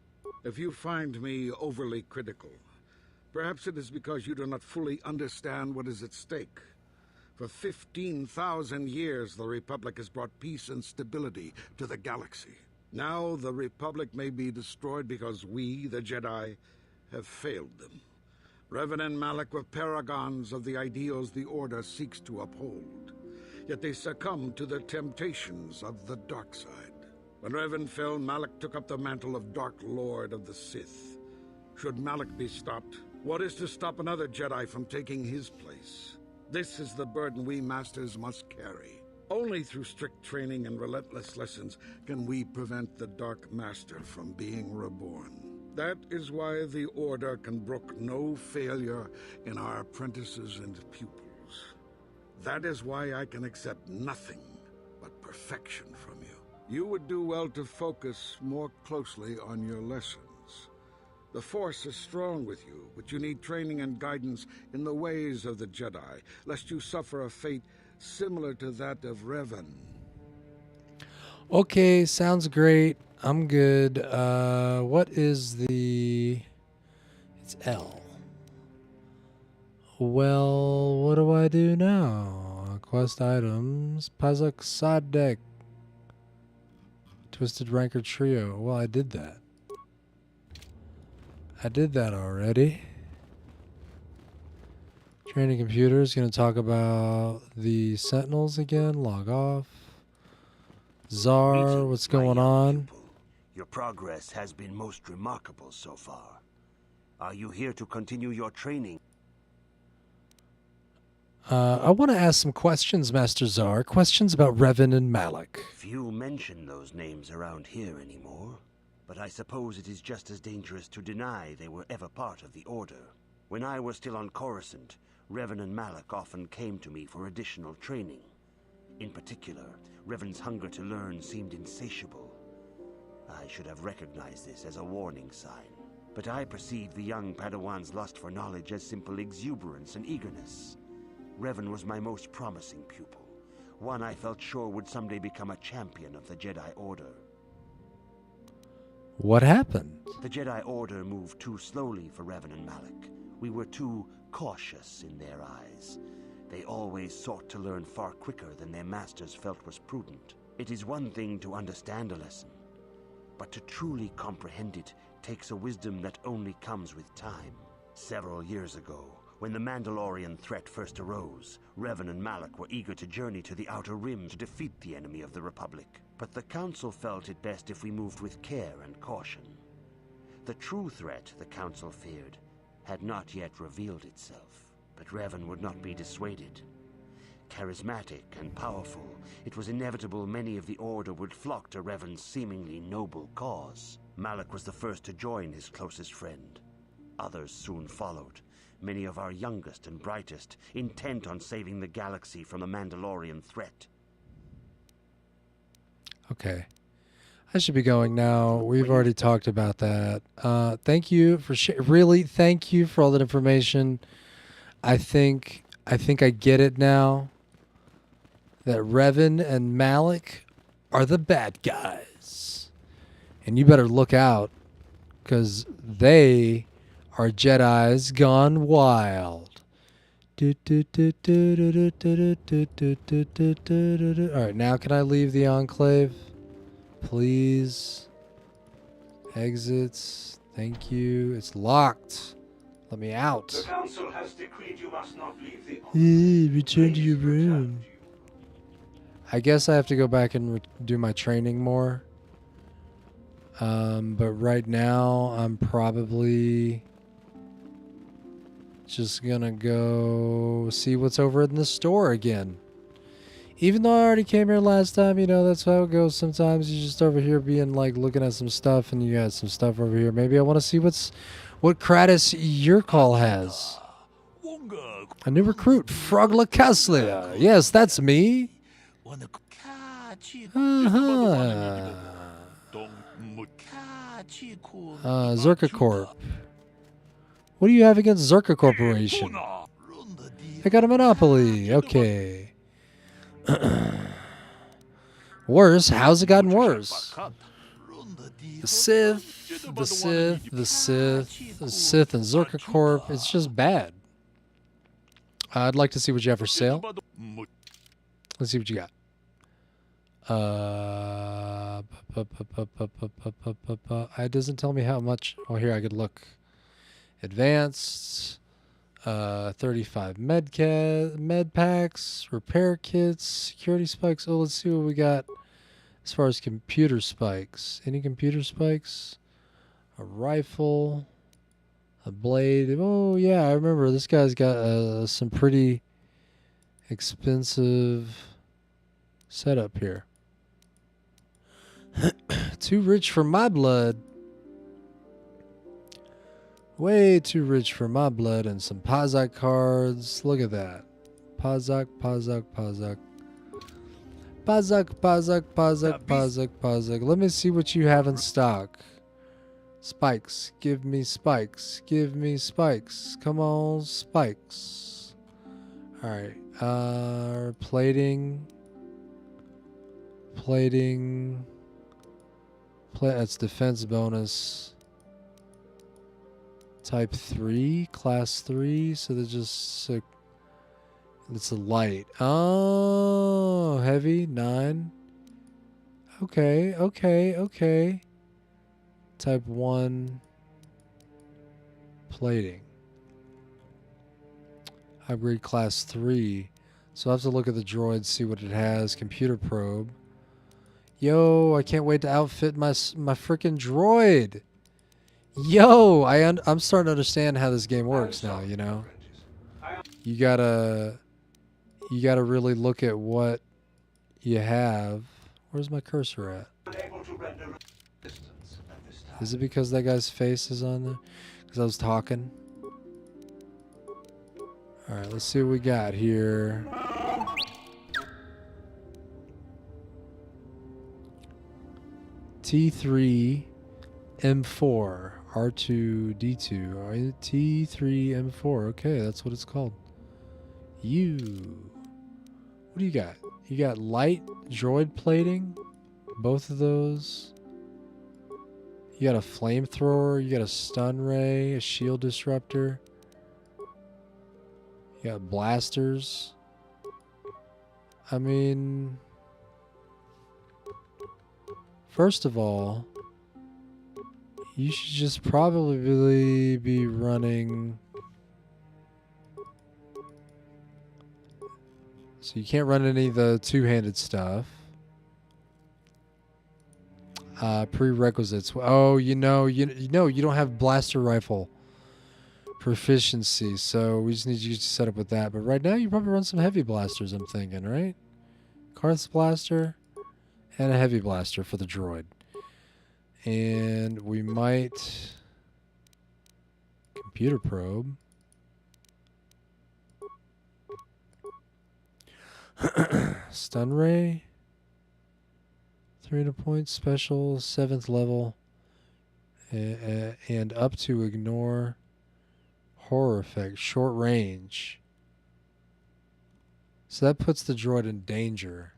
If you find me overly critical, perhaps it is because you do not fully understand what is at stake. For 15,000 years, the Republic has brought peace and stability to the galaxy. Now the Republic may be destroyed because we, the Jedi, have failed them. Revan and Malik were paragons of the ideals the Order seeks to uphold. Yet they succumbed to the temptations of the dark side. When Revan fell, Malik took up the mantle of Dark Lord of the Sith. Should Malik be stopped, what is to stop another Jedi from taking his place? This is the burden we Masters must carry. Only through strict training and relentless lessons can we prevent the Dark Master from being reborn. That is why the Order can brook no failure in our apprentices and pupils. That is why I can accept nothing but perfection from you. You would do well to focus more closely on your lessons. The Force is strong with you, but you need training and guidance in the ways of the Jedi, lest you suffer a fate similar to that of Revan. Okay, sounds great. I'm good. What is the... It's L. Well, what do I do now? Quest items. Pazak side deck. Twisted Ranker Trio. Well, I did that. I did that already. Training computers. Going to talk about the Sentinels again. Log off. Czar, what's going on? Your progress has been most remarkable so far. Are you here to continue your training? I want to ask some questions, Master Czar. Questions about Revan and Malak. Few mention those names around here anymore, but I suppose it is just as dangerous to deny they were ever part of the Order. When I was still on Coruscant, Revan and Malak often came to me for additional training. In particular, Revan's hunger to learn seemed insatiable. I should have recognized this as a warning sign, but I perceived the young Padawan's lust for knowledge as simple exuberance and eagerness. Revan was my most promising pupil, one I felt sure would someday become a champion of the Jedi Order. What happened? The Jedi Order moved too slowly for Revan and Malak. We were too cautious in their eyes. They always sought to learn far quicker than their masters felt was prudent. It is one thing to understand a lesson, but to truly comprehend it takes a wisdom that only comes with time. Several years ago, when the Mandalorian threat first arose, Revan and Malak were eager to journey to the Outer Rim to defeat the enemy of the Republic. But the Council felt it best if we moved with care and caution. The true threat the Council feared had not yet revealed itself, but Revan would not be dissuaded. Charismatic and powerful, it was inevitable many of the Order would flock to Revan's seemingly noble cause. Malak was the first to join his closest friend. Others soon followed, many of our youngest and brightest, intent on saving the galaxy from the Mandalorian threat. Okay. I should be going now. We've already talked about that. Thank you for really, thank you for all that information. I think I get it now. That Revan and Malak are the bad guys. And you better look out, because they are Jedis gone wild. Alright, now can I leave the Enclave? Please. Exits. Thank you. It's locked. Let me out. The Council has decreed you must not leave the Enclave. Return to your room. I guess I have to go back and do my training more. But right now, I'm probably just gonna go see what's over in the store again. Even though I already came here last time, you know, that's how it goes sometimes. You just over here being like looking at some stuff, and you got some stuff over here. Maybe I want to see what Kratos your call has. A new recruit, Frogla Kessler. Yes, that's me. Zerka Corp. What do you have against Zerka Corporation? I got a monopoly. Okay. Worse? How's it gotten worse? The Sith and Zerka Corp. It's just bad. I'd like to see what you have for sale. Let's see what you got. It doesn't tell me how much. Oh, here I could look. Advanced. 35 med packs, repair kits, security spikes. Oh, let's see what we got as far as computer spikes. Any computer spikes? A rifle, a blade. Oh yeah, I remember this guy's got some pretty expensive setup here. Too rich for my blood. Way too rich for my blood. And some Pazak cards. Look at that. Pazak. Let me see what you have in stock. Spikes. Give me spikes. Give me spikes. Come on, spikes. Alright. Plating. Plating. That's defense bonus. Type 3. Class 3. So they're just... it's a light. Oh, heavy. 9. Okay, okay, okay. Type 1 plating. Upgrade class 3. So I have to look at the droid, see what it has. Computer probe. Yo, I can't wait to outfit my freaking droid. Yo, I'm starting to understand how this game works now, you know. You gotta really look at what you have. Where's my cursor at? Is it because that guy's face is on there? Because I was talking? Alright, let's see what we got here. T3 M4 R2D2 T3 M4. Okay, that's what it's called. What do you got? You got light droid plating, both of those. You got a flamethrower, you got a stun ray, a shield disruptor. You got blasters. I mean, first of all, you should just probably be running. So you can't run any of the two-handed stuff. Prerequisites. Oh, you know, you don't have blaster rifle proficiency, so we just need you to set up with that. But right now, you probably run some heavy blasters, I'm thinking, right? Karth's blaster and a heavy blaster for the droid. And we might... computer probe. Stun ray. 300 points, special, 7th level. And up to ignore horror effect, short range. So that puts the droid in danger.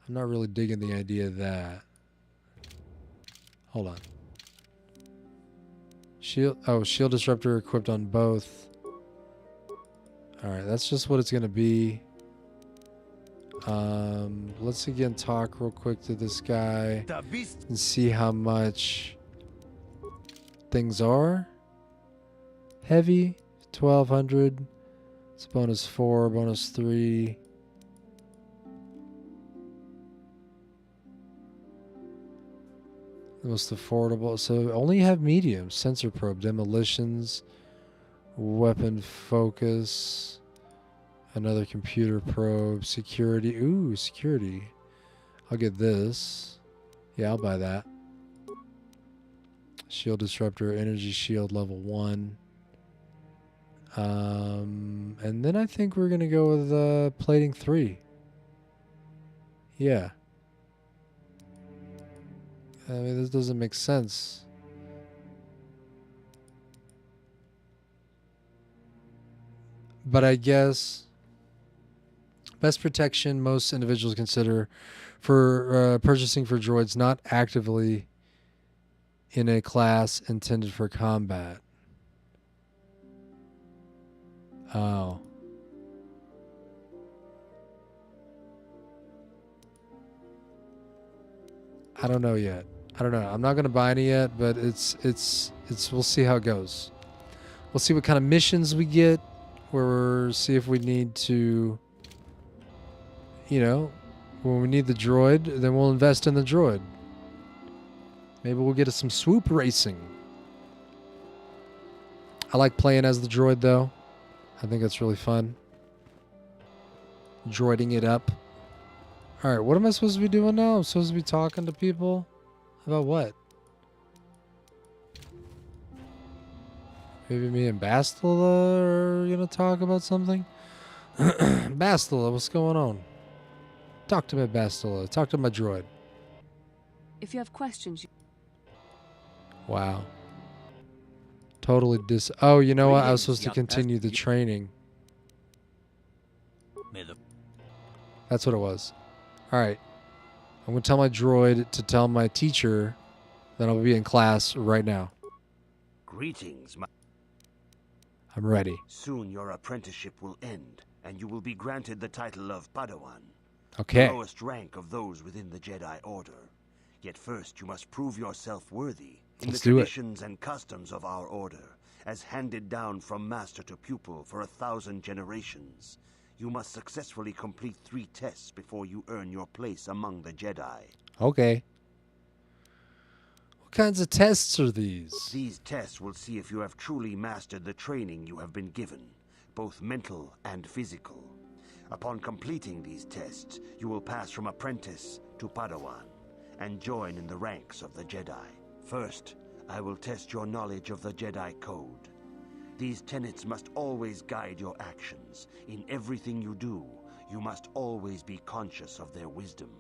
I'm not really digging the idea of that. Hold on. Shield disruptor equipped on both. Alright, that's just what it's going to be. Let's again talk real quick to this guy and see how much things are. Heavy, 1200. It's bonus 4, bonus 3. The most affordable. So only have medium. Sensor probe, demolitions, weapon focus, another computer probe, security. Ooh, security. I'll get this. Yeah, I'll buy that. Shield disruptor, energy shield level 1. And then I think we're gonna go with plating 3. Yeah. I mean, this doesn't make sense. But I guess best protection most individuals consider for purchasing for droids not actively in a class intended for combat. Oh. I don't know yet. I don't know. I'm not going to buy any yet, but it's we'll see how it goes. We'll see what kind of missions we get, where see if we need to, you know, when we need the droid, then we'll invest in the droid. Maybe we'll get some swoop racing. I like playing as the droid, though. I think that's really fun. Droiding it up. Alright, what am I supposed to be doing now? I'm supposed to be talking to people? About what? Maybe me and Bastila are gonna talk about something? Bastila, what's going on? Talk to me, Bastila. Talk to my droid. If you have questions, Wow. Totally Oh, you know what? I was supposed to Greetings, continue the training. That's what it was. All right. I'm going to tell my droid to tell my teacher that I'll be in class right now. Greetings, my... I'm ready. Soon your apprenticeship will end, and you will be granted the title of Padawan. Okay. The lowest rank of those within the Jedi Order. Yet first you must prove yourself worthy in Let's the do it. traditions and customs of our order, as handed down from master to pupil for 1,000 generations. You must successfully complete 3 tests before you earn your place among the Jedi. Okay. What kinds of tests are these? These tests will see if you have truly mastered the training you have been given, both mental and physical. Upon completing these tests, you will pass from apprentice to Padawan and join in the ranks of the Jedi. First, I will test your knowledge of the Jedi Code. These tenets must always guide your actions. In everything you do, you must always be conscious of their wisdom.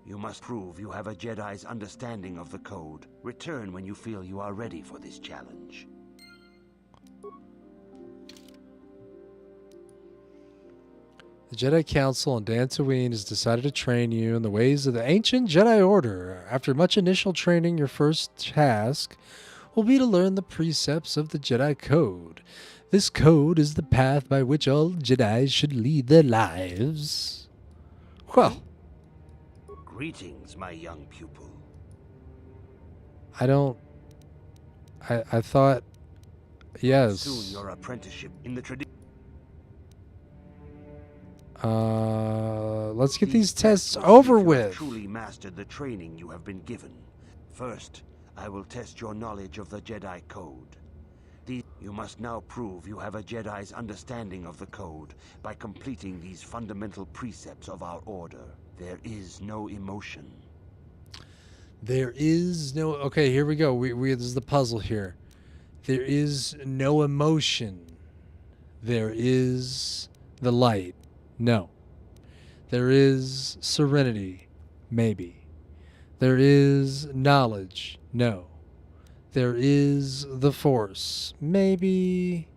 You must prove you have a Jedi's understanding of the Code. Return when you feel you are ready for this challenge. The Jedi Council on Dantooine has decided to train you in the ways of the ancient Jedi Order. After much initial training, your first task will be to learn the precepts of the Jedi Code. This code is the path by which all Jedi should lead their lives. Well, Greetings, my young pupil. I thought, yes. Soon your apprenticeship in the tradition. Let's get these tests over with. Truly mastered the training you have been given. First, I will test your knowledge of the Jedi Code. You must now prove you have a Jedi's understanding of the Code by completing these fundamental precepts of our order. There is no emotion. There is no... Okay, here we go. This is the puzzle here. There is no emotion. There is the light. No. There is serenity. Maybe. There is knowledge. No. There is the Force. Maybe.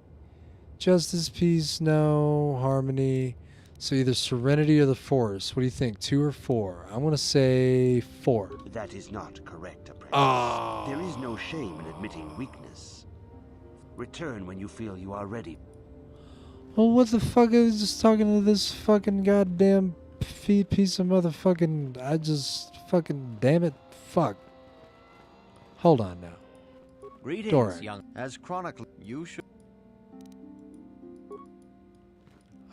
Justice, peace, no. Harmony. So either serenity or the Force. What do you think? 2 or 4? I want to say 4. That is not correct, apprentice. Oh. There is no shame in admitting weakness. Return when you feel you are ready. Well, what the fuck? I was just talking to this fucking goddamn piece of motherfucking... I just fucking... Damn it. Fuck. Hold on now. Greetings, Doran. young. As chronicler, you should...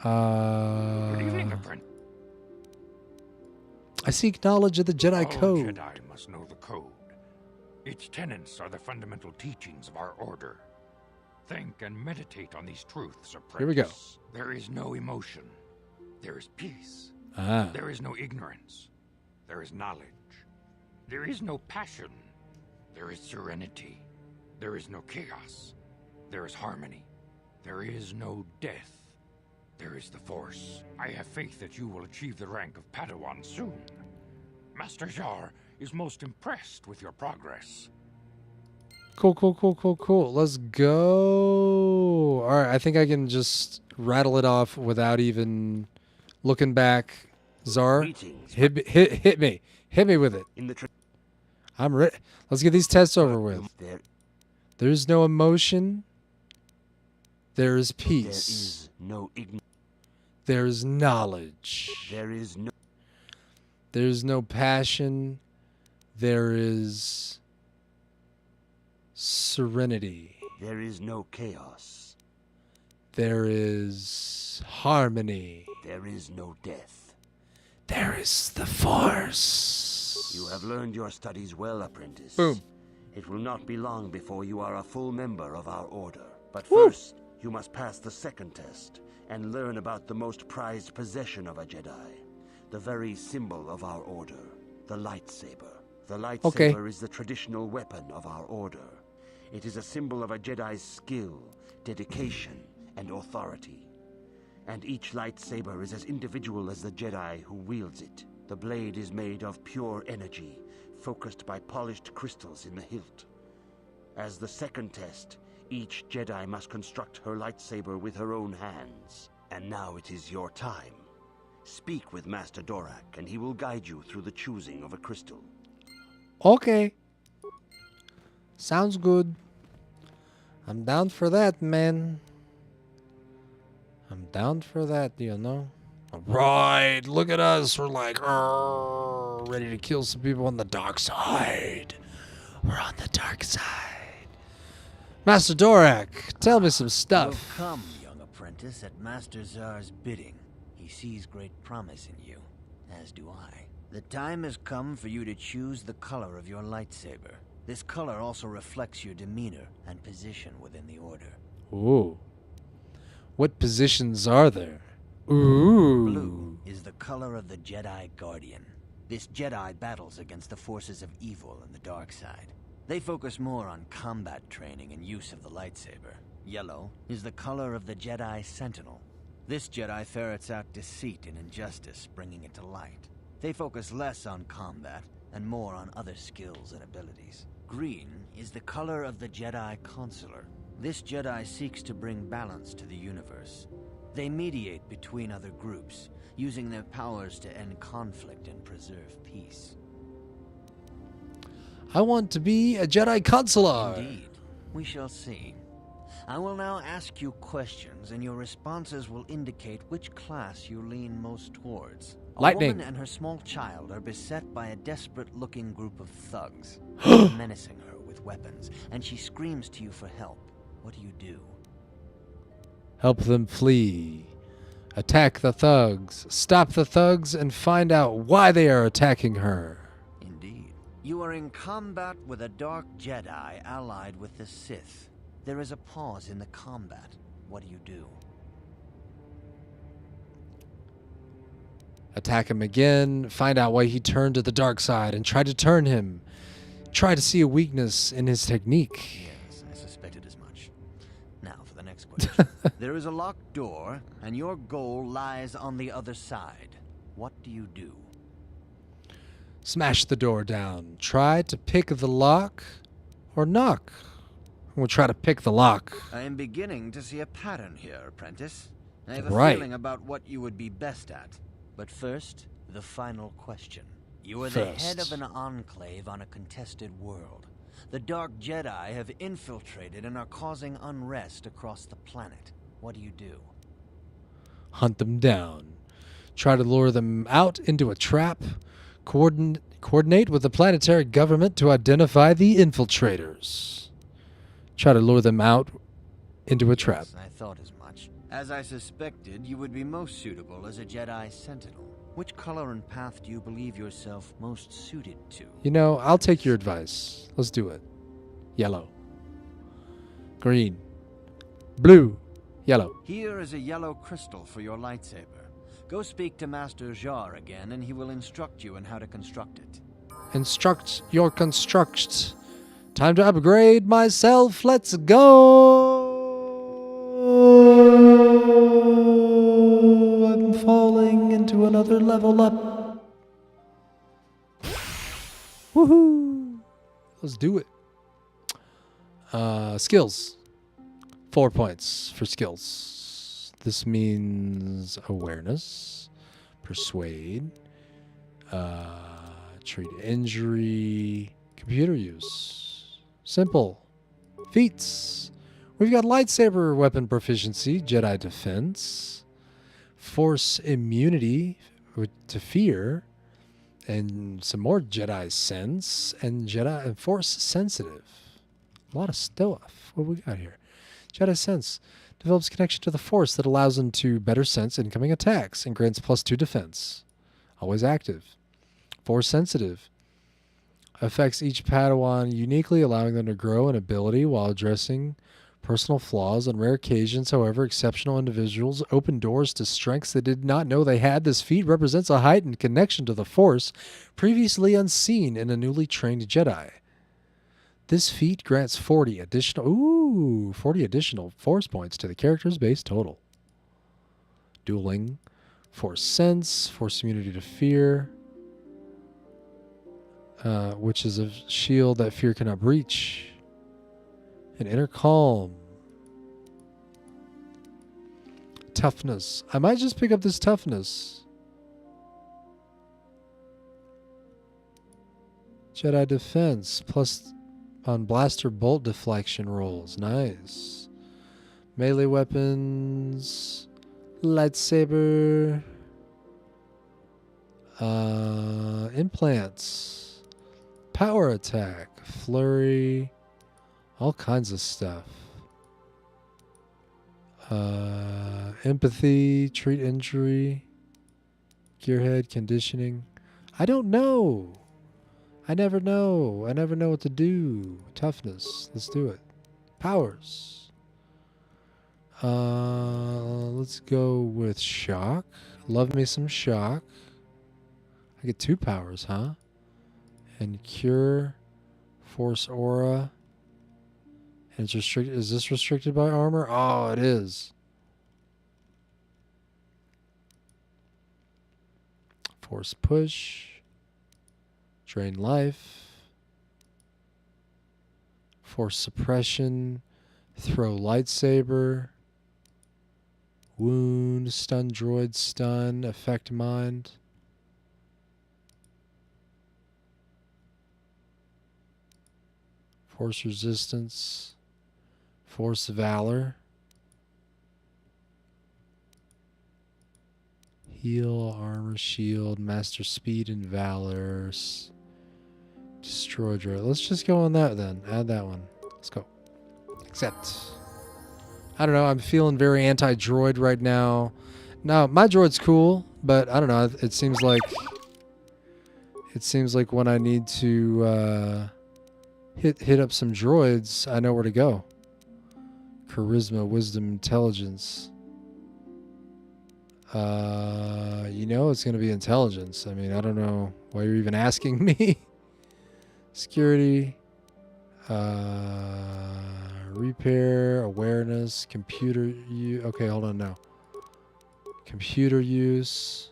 Good evening, apprentice. I seek knowledge of the Jedi All Code. Jedi must know the Code. Its tenets are the fundamental teachings of our order. Think and meditate on these truths, apprentice. Here we go. There is no emotion. There is peace. Ah. There is no ignorance. There is knowledge. There is no passion. There is serenity. There is no chaos. There is harmony. There is no death. There is the Force. I have faith that you will achieve the rank of Padawan soon. Master Jar is most impressed with your progress. Cool, cool, cool, cool, cool. Let's go. All right, I think I can just rattle it off without even looking back. Zar, Greetings. hit me. Hit me with it. In the I'm ready. Let's get these tests over with. There's no emotion. There is There peace. is no ignorance. There is knowledge. There is no... There's no passion. There is serenity. There is no chaos. There is harmony. There is no death. There is the Force. You have learned your studies well, apprentice. Boom. It will not be long before you are a full member of our order. But Woo. first, you must pass the second test and learn about the most prized possession of a Jedi, the very symbol of our order, the lightsaber. The lightsaber is the traditional weapon of our order. It is a symbol of a Jedi's skill, dedication, and authority. And each lightsaber is as individual as the Jedi who wields it. The blade is made of pure energy, focused by polished crystals in the hilt. As the second test, each Jedi must construct her lightsaber with her own hands. And now it is your time. Speak with Master Dorak, and he will guide you through the choosing of a crystal. Okay. Sounds good. I'm down for that, man. I'm down for that, you know. Right, look at us. We're like, ready to kill some people on the dark side. We're on the dark side. Master Dorak, tell me some stuff. You've come, young apprentice, at Master Zar's bidding. He sees great promise in you, as do I. The time has come for you to choose the color of your lightsaber. This color also reflects your demeanor and position within the Order. Ooh. What positions are there? Ooh. Blue is the color of the Jedi Guardian. This Jedi battles against the forces of evil and the dark side. They focus more on combat training and use of the lightsaber. Yellow is the color of the Jedi Sentinel. This Jedi ferrets out deceit and injustice, bringing it to light. They focus less on combat and more on other skills and abilities. Green is the color of the Jedi Consular. This Jedi seeks to bring balance to the universe. They mediate between other groups, using their powers to end conflict and preserve peace. I want to be a Jedi Consular. Indeed. We shall see. I will now ask you questions, and your responses will indicate which class you lean most towards. Lightning. A woman and her small child are beset by a desperate-looking group of thugs, menacing her with weapons, and she screams to you for help. What do? Help them flee. Attack the thugs. Stop the thugs and find out why they are attacking her. Indeed. You are in combat with a dark Jedi allied with the Sith. There is a pause in the combat. What do? Attack him again. Find out why he turned to the dark side and try to turn him. Try to see a weakness in his technique. Yes, I suspected as much. Now for the next question. There is a locked door, and your goal lies on the other side. What do? Smash the door down. Try to pick the lock or knock. We'll try to pick the lock. I am beginning to see a pattern here, apprentice. I have a Right. feeling about what you would be best at. But first, the final question. You are the head of an enclave on a contested world. The Dark Jedi have infiltrated and are causing unrest across the planet. What do? Hunt them down. Try to lure them out into a trap. Coordinate with the planetary government to identify the infiltrators. Try to lure them out into a trap. Yes, I thought as much. As I suspected, you would be most suitable as a Jedi Sentinel. Which color and path do you believe yourself most suited to? You know, I'll take your advice. Let's do it. Yellow. Green. Blue. Yellow. Here is a yellow crystal for your lightsaber. Go speak to Master Jar again, and he will instruct you on how to construct it. Instruct your construct. Time to upgrade myself. Let's go. I'm falling into another level up. Woohoo. Let's do it. Skills. 4 points for skills. This means awareness, persuade, treat injury, computer use. Simple. Feats. We've got lightsaber weapon proficiency, Jedi defense, force immunity to fear, and some more Jedi sense, and Jedi and force sensitive. A lot of stuff. What we got here? Jedi sense develops connection to the force that allows them to better sense incoming attacks and grants +2 defense. Always active. Force sensitive affects each Padawan uniquely, allowing them to grow in ability while addressing personal flaws. On rare occasions, however, exceptional individuals open doors to strengths they did not know they had. This feat represents a heightened connection to the Force previously unseen in a newly trained Jedi. This feat grants 40 additional Force points to the character's base total. Dueling, Force sense, Force immunity to fear, which is a shield that fear cannot breach. An inner calm. Toughness. I might just pick up this toughness. Jedi defense plus on blaster bolt deflection rolls. Nice. Melee weapons. Lightsaber. Implants. Power attack. Flurry. All kinds of stuff. Empathy. Treat injury. Gearhead. Conditioning. I don't know. I never know. I never know what to do. Toughness. Let's do it. Powers. Let's go with shock. Love me some shock. I get 2 powers, huh? And cure, force aura. And it's restricted. Is this restricted by armor? Oh, it is. Force push. Drain life. Force suppression. Throw lightsaber. Wound. Stun droid. Stun. Affect mind. Force resistance. Force valor. Heal, armor, shield, master speed, and valor. Destroy droid. Let's just go on that then. Add that one. Let's go. Accept. I don't know. I'm feeling very anti-droid right now. No, my droid's cool, but I don't know. It seems like when I need to hit up some droids, I know where to go. Charisma, wisdom, intelligence. You know it's going to be intelligence. I mean, I don't know why you're even asking me. Security. Repair, awareness, computer use. Okay, hold on now. Computer use.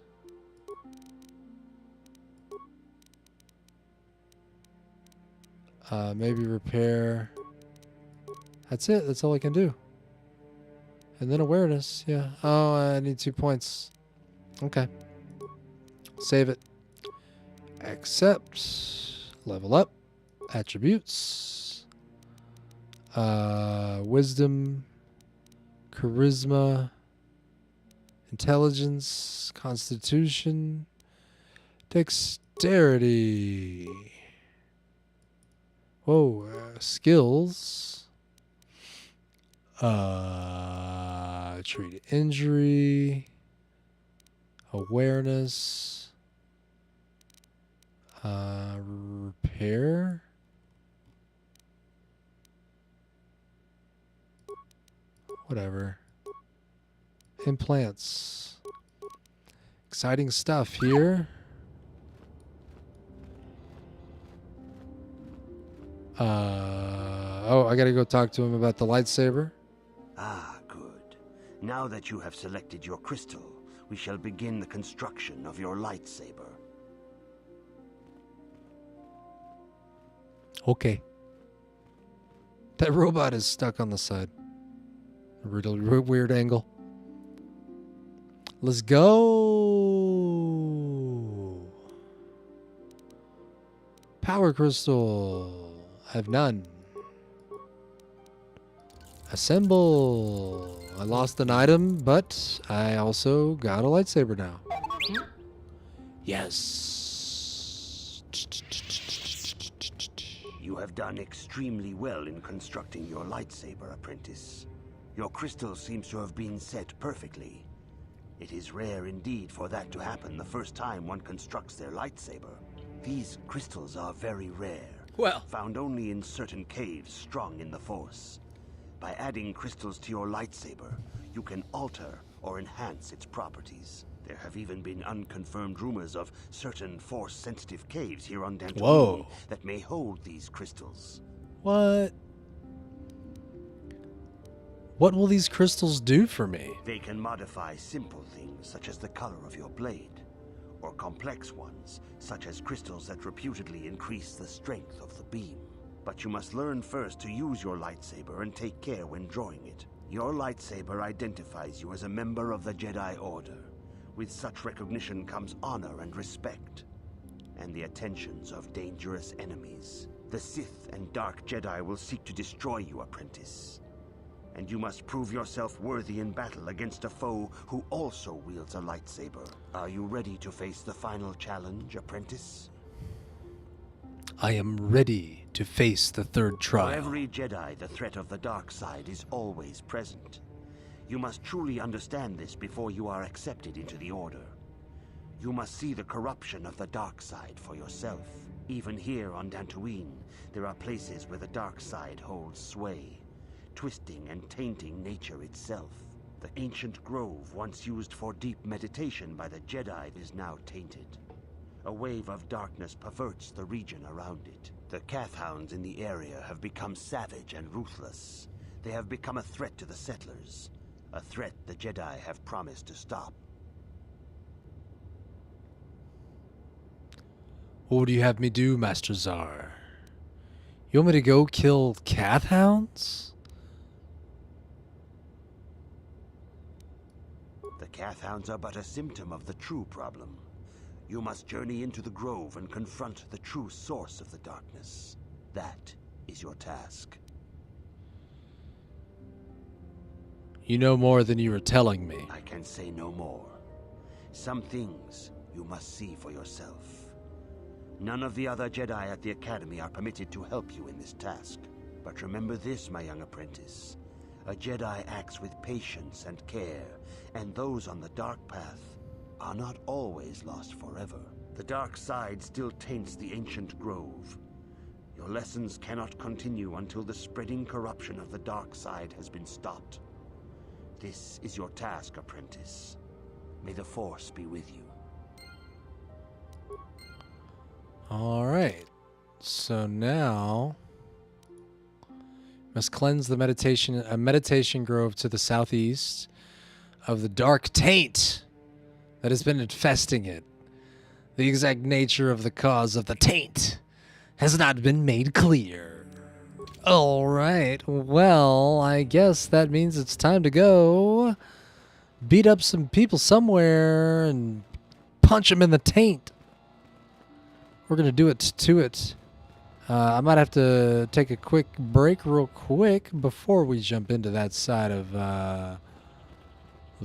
Maybe repair. That's it. That's all I can do. And then awareness. Yeah. Oh, I need 2 points. Okay. Save it. Accept. Level up. Attributes. Wisdom. Charisma. Intelligence. Constitution. Dexterity. Whoa. Skills. Treat injury. Awareness. Repair. Whatever. Implants. Exciting stuff here. Oh, I gotta go talk to him about the lightsaber. Ah, good. Now that you have selected your crystal, we shall begin the construction of your lightsaber. Okay. That robot is stuck on the side. A really weird angle. Let's go. Power crystal. I have none. Assemble. I lost an item, but I also got a lightsaber now. Yes. You have done extremely well in constructing your lightsaber, apprentice. Your crystal seems to have been set perfectly. It is rare indeed for that to happen the first time one constructs their lightsaber. These crystals are very rare. Well, found only in certain caves strong in the Force. By adding crystals to your lightsaber, you can alter or enhance its properties. There have even been unconfirmed rumors of certain Force-sensitive caves here on Dantooine that may hold these crystals. What? What will these crystals do for me? They can modify simple things such as the color of your blade, or complex ones such as crystals that reputedly increase the strength of the beam. But you must learn first to use your lightsaber and take care when drawing it. Your lightsaber identifies you as a member of the Jedi Order. With such recognition comes honor and respect, and the attentions of dangerous enemies. The Sith and Dark Jedi will seek to destroy you, apprentice. And you must prove yourself worthy in battle against a foe who also wields a lightsaber. Are you ready to face the final challenge, apprentice? I am ready to face the third For trial. every Jedi, the threat of the dark side is always present. You must truly understand this before you are accepted into the Order. You must see the corruption of the dark side for yourself. Even here on Dantooine, there are places where the dark side holds sway, twisting and tainting nature itself. The ancient grove, once used for deep meditation by the Jedi, is now tainted. A wave of darkness perverts the region around it. The Kathhounds in the area have become savage and ruthless. They have become a threat to the settlers, a threat the Jedi have promised to stop. What would you have me do, Master Zar? You want me to go kill Kathhounds? The Kathhounds are but a symptom of the true problem. You must journey into the grove and confront the true source of the darkness. That is your task. You know more than you were telling me. I can say no more. Some things you must see for yourself. None of the other Jedi at the Academy are permitted to help you in this task. But remember this, my young apprentice. A Jedi acts with patience and care, and those on the dark path are not always lost forever. The dark side still taints the ancient grove. Your lessons cannot continue until the spreading corruption of the dark side has been stopped. This is your task, apprentice. May the Force be with you. All right. So now must cleanse the meditation grove to the southeast of the dark taint that has been infesting it. The exact nature of the cause of the taint has not been made clear. All right. Well, I guess that means it's time to go beat up some people somewhere and punch them in the taint. We're going to do it to it. I might have to take a quick break real quick before we jump into that side of the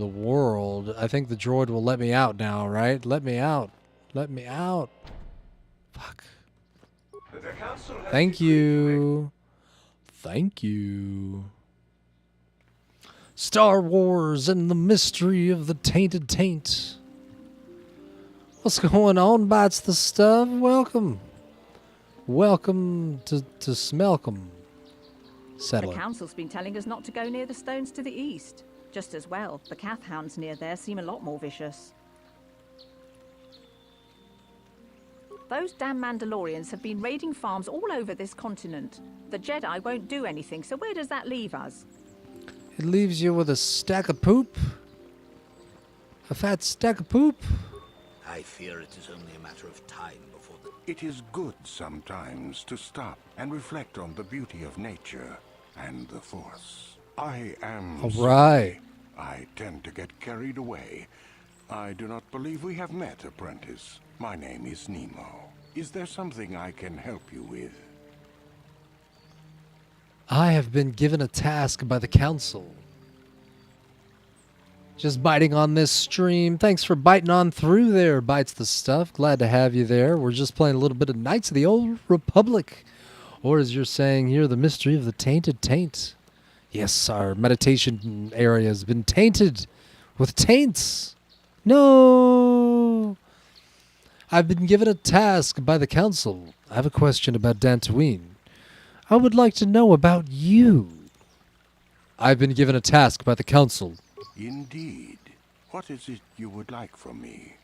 world. I think the droid will let me out now, right? Let me out. Let me out. Fuck. The council has Thank decreed you. Thank you. Star Wars and the mystery of the tainted taint. What's going on, Bites the Stuff? Welcome. Welcome to Smelcom. Settler. The council's been telling us not to go near the stones to the east. Just as well, the Kathhounds near there seem a lot more vicious. Those damn Mandalorians have been raiding farms all over this continent. The Jedi won't do anything, so where does that leave us? It leaves you with a stack of poop. A fat stack of poop. I fear it is only a matter of time before the... It is good sometimes to stop and reflect on the beauty of nature and the Force. I am... All right. I tend to get carried away. I do not believe we have met, apprentice. My name is Nemo. Is there something I can help you with? I have been given a task by the council. Just biting on this stream. Thanks for biting on through there, Bites the Stuff. Glad to have you there. We're just playing a little bit of Knights of the Old Republic. Or as you're saying here, the mystery of the tainted taint. Yes, our meditation area has been tainted with taints. No! I've been given a task by the council. I have a question about Dantooine. I would like to know about you. I've been given a task by the council. Indeed. What is it you would like from me?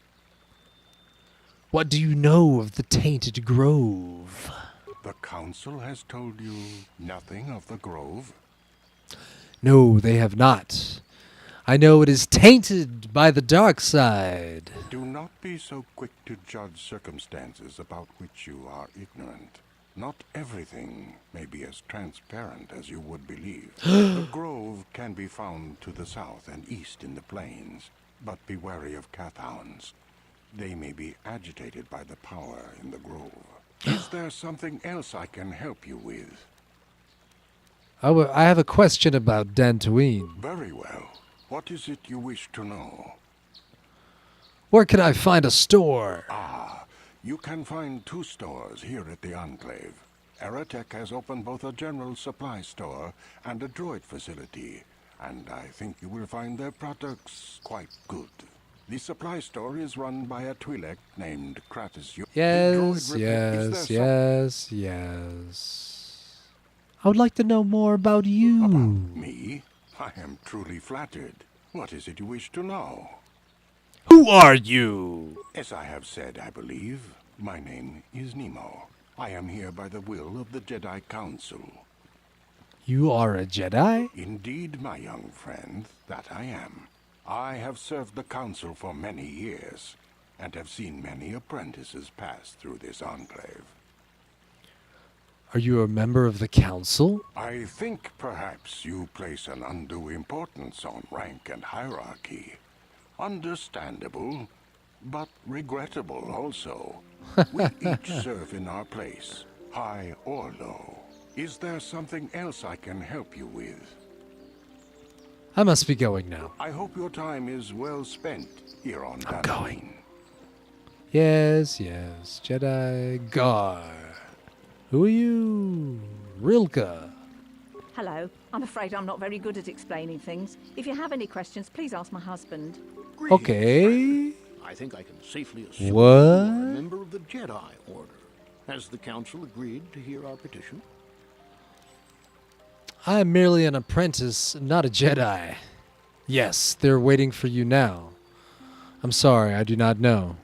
What do you know of the Tainted Grove? The council has told you nothing of the grove? No, they have not. I know it is tainted by the dark side. Do not be so quick to judge circumstances about which you are ignorant. Not everything may be as transparent as you would believe. The grove can be found to the south and east in the plains, but be wary of Cathounds. They may be agitated by the power in the grove. Is there something else I can help you with? I have a question about Dantooine. Very well. What is it you wish to know? Where can I find a store? You can find 2 stores here at the Enclave. Eratech has opened both a general supply store and a droid facility, and I think you will find their products quite good. The supply store is run by a Twi'lek named Kratos. Yes. I would like to know more about you. About me? I am truly flattered. What is it you wish to know? Who are you? As I have said, I believe, my name is Nemo. I am here by the will of the Jedi Council. You are a Jedi? Indeed, my young friend, that I am. I have served the Council for many years, and have seen many apprentices pass through this enclave. Are you a member of the Council? I think perhaps you place an undue importance on rank and hierarchy. Understandable, but regrettable also. We each serve in our place, high or low. Is there something else I can help you with? I must be going now. I hope your time is well spent here on I'm Dantooine. going. Yes. Jedi Gar. Who are you? Rilka. Hello. I'm afraid I'm not very good at explaining things. If you have any questions, please ask my husband. Okay. I think I can safely assume What? you are a member of the Jedi Order. Has the Council agreed to hear our petition? I am merely an apprentice, not a Jedi. Yes, they're waiting for you now. I'm sorry, I do not know.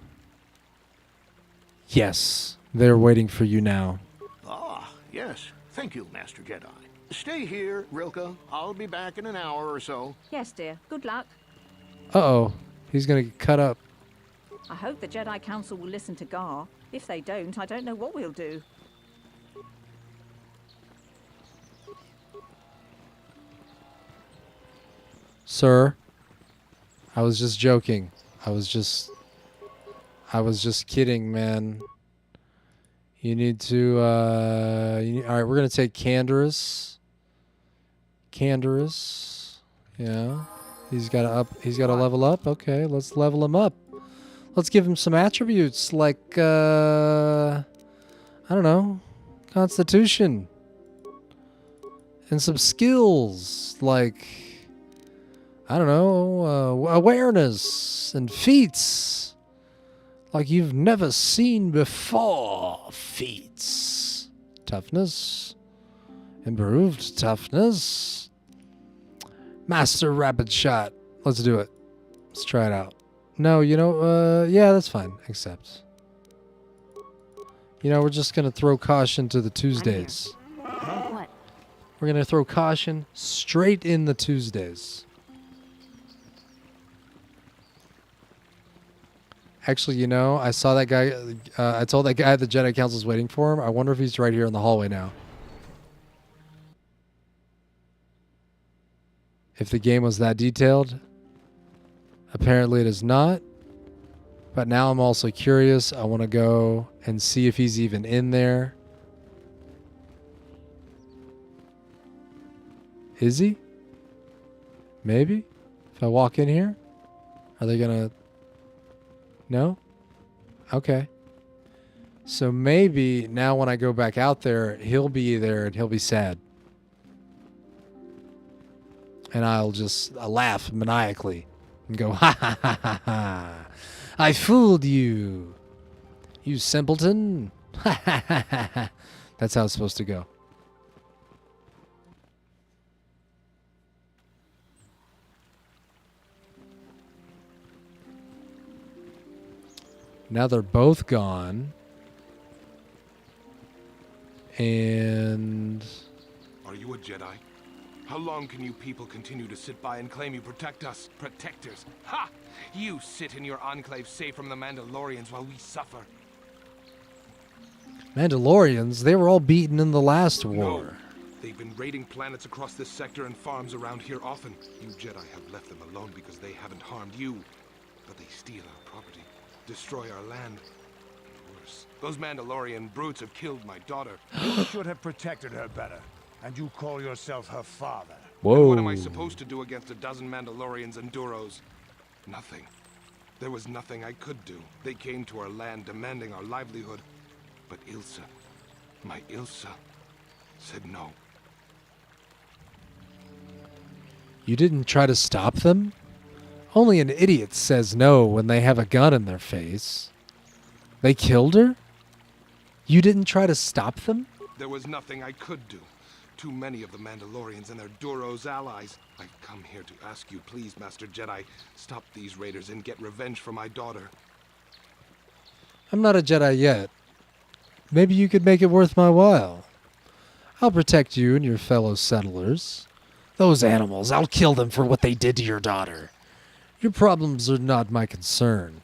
Yes, they're waiting for you now. Ah, yes. Thank you, Master Jedi. Stay here, Rilka. I'll be back in an hour or so. Yes, dear. Good luck. Uh-oh, he's gonna get cut up. I hope the Jedi Council will listen to Gar. If they don't, I don't know what we'll do. Sir, I was just joking. I was just kidding, man. You need to, all right, we're going to take Candorus. Yeah. He's got to level up. Okay, let's level him up. Let's give him some attributes like, I don't know, Constitution. And some skills like, I don't know, awareness and feats like you've never seen before. Feats. Toughness. Improved toughness. Master rapid shot. Let's do it. Let's try it out. No, yeah, that's fine. Accept. We're just going to throw caution to the Tuesdays. What? We're going to throw caution straight in the Tuesdays. Actually, I saw that guy. I told that guy the Jedi Council's waiting for him. I wonder if he's right here in the hallway now. If the game was that detailed. Apparently it is not. But now I'm also curious. I want to go and see if he's even in there. Is he? Maybe? If I walk in here? Are they going to... No? Okay. So maybe now when I go back out there, he'll be there and he'll be sad. And I'll laugh maniacally and go, ha ha ha ha ha. I fooled you. You simpleton. Ha ha ha ha ha. That's how it's supposed to go. Now they're both gone. And... Are you a Jedi? How long can you people continue to sit by and claim you protect us? Protectors? Ha! You sit in your enclave safe from the Mandalorians while we suffer. Mandalorians, they were all beaten in the last war. No. They've been raiding planets across this sector and farms around here often. You Jedi have left them alone because they haven't harmed you. But they steal our property, destroy our land. Worse, those Mandalorian brutes have killed my daughter. You should have protected her better. And you call yourself her father. Whoa. And what am I supposed to do against a dozen Mandalorians and Duros? Nothing. There was nothing I could do. They came to our land demanding our livelihood. But Ilsa, my Ilsa, said no. You didn't try to stop them? Only an idiot says no when they have a gun in their face. They killed her? You didn't try to stop them? There was nothing I could do. Too many of the Mandalorians and their Duros allies. I've come here to ask you, please, Master Jedi, stop these raiders and get revenge for my daughter. I'm not a Jedi yet. Maybe you could make it worth my while. I'll protect you and your fellow settlers. Those animals, I'll kill them for what they did to your daughter. Your problems are not my concern.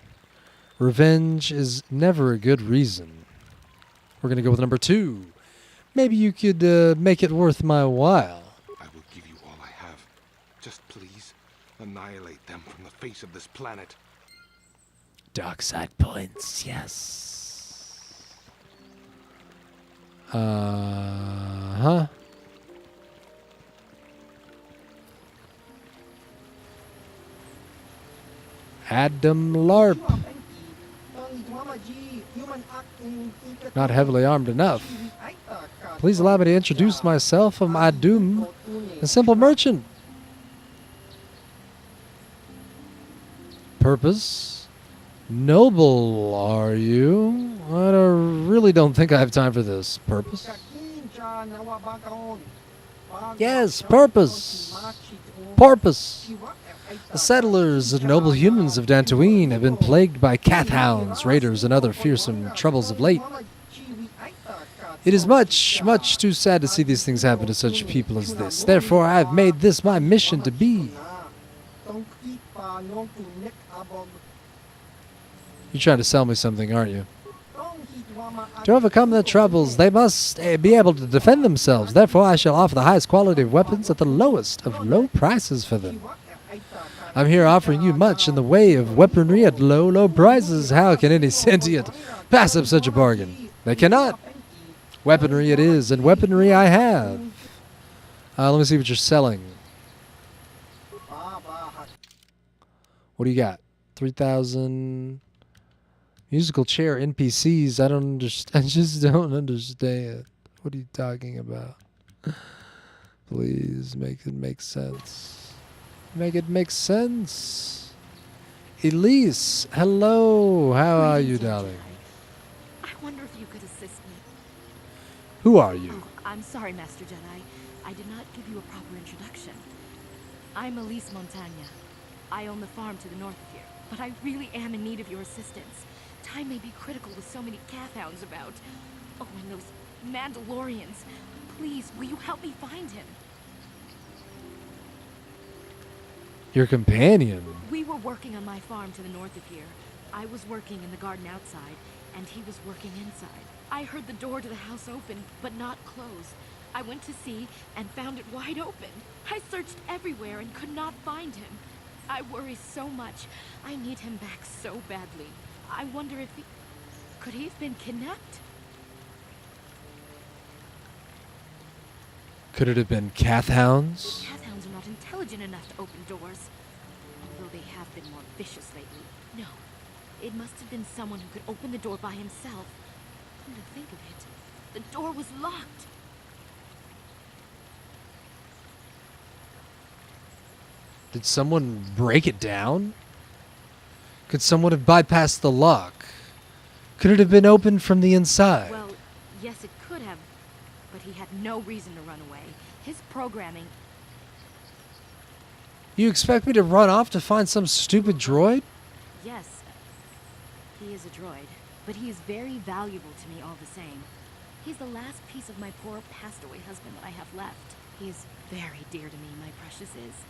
Revenge is never a good reason. We're going to go with number 2. Maybe you could make it worth my while. I will give you all I have. Just please, annihilate them from the face of this planet. Dark side points, yes. Uh-huh. Adam LARP. Not heavily armed enough. Please allow me to introduce myself. I'm Adum, a simple merchant. Purpose? Noble, are you? I really don't think I have time for this. Purpose? Yes, purpose. Purpose. The settlers and noble humans of Dantooine have been plagued by Cathhounds, raiders, and other fearsome troubles of late. It is much, much too sad to see these things happen to such people as this. Therefore, I have made this my mission to be. You're trying to sell me something, aren't you? To overcome their troubles, they must be able to defend themselves. Therefore, I shall offer the highest quality of weapons at the lowest of low prices for them. I'm here offering you much in the way of weaponry at low, low prices. How can any sentient pass up such a bargain? They cannot. Weaponry it is, and weaponry I have. Let me see what you're selling. What do you got? 3,000... Musical chair NPCs. I don't understand. I just don't understand. What are you talking about? Please make it make sense. Make it make sense. Elise, hello. How are you, darling? I wonder if you could assist me. Who are you? Oh, I'm sorry, Master Jedi. I did not give you a proper introduction. I'm Elise Montagna. I own the farm to the north of here, but I really am in need of your assistance. Time may be critical with so many Cathhounds about. Oh, and those Mandalorians. Please, will you help me find him? Your companion? We were working on my farm to the north of here. I was working in the garden outside, and he was working inside. I heard the door to the house open, but not close. I went to see and found it wide open. I searched everywhere and could not find him. I worry so much. I need him back so badly. I wonder if he... Could he have been kidnapped? Could it have been Cathhounds? Cathhounds are not intelligent enough to open doors. Although they have been more vicious lately. No. It must have been someone who could open the door by himself. Come to think of it, the door was locked. Did someone break it down? Could someone have bypassed the lock? Could it have been opened from the inside? Well, yes, it could have, but he had no reason to run away. His programming... You expect me to run off to find some stupid droid? Yes, he is a droid, but he is very valuable to me all the same. He's the last piece of my poor passed-away husband that I have left. He is very dear to me, my precious is.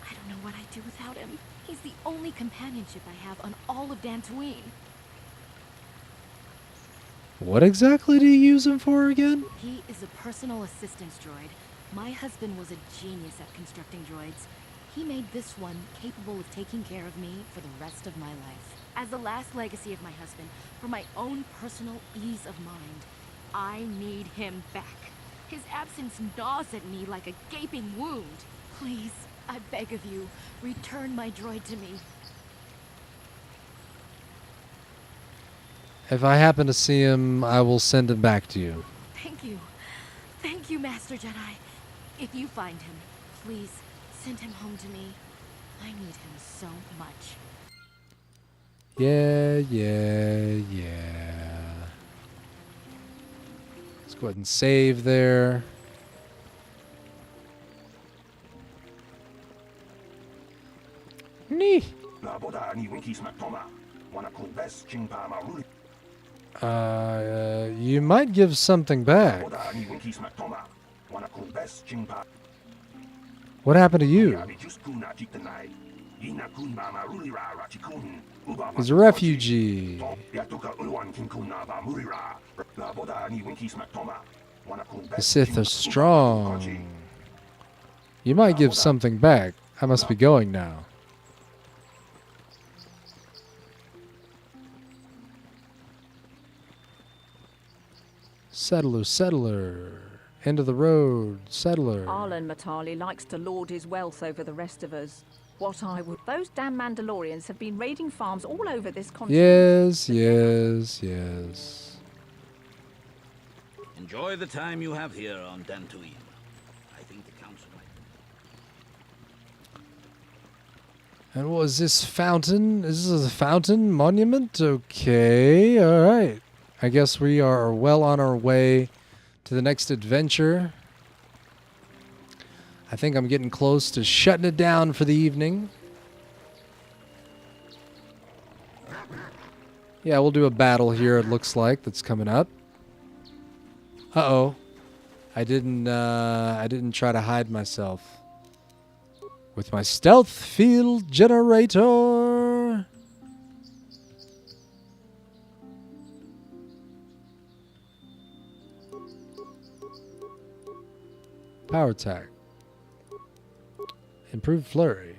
I don't know what I'd do without him. He's the only companionship I have on all of Dantooine. What exactly do you use him for again? He is a personal assistance droid. My husband was a genius at constructing droids. He made this one capable of taking care of me for the rest of my life. As the last legacy of my husband, for my own personal ease of mind, I need him back. His absence gnaws at me like a gaping wound. Please, I beg of you, return my droid to me. If I happen to see him, I will send him back to you. Thank you. Thank you, Master Jedi. If you find him, please send him home to me. I need him so much. Yeah. Let's go ahead and save there. Nee. You might give something back. What happened to you? He's a refugee. The Sith are strong. You might give something back. I must be going now. Settler. End of the road. Settler. Arlen Matali likes to lord his wealth over the rest of us. What I would... Those damn Mandalorians have been raiding farms all over this continent. Yes. Enjoy the time you have here on Dantooine. I think the council might... And what is this fountain? Is this a fountain monument? Okay, alright. I guess we are well on our way to the next adventure. I think I'm getting close to shutting it down for the evening. Yeah, we'll do a battle here, it looks like, that's coming up. Uh-oh. I didn't try to hide myself. With my stealth field generator. Power attack. Improved flurry.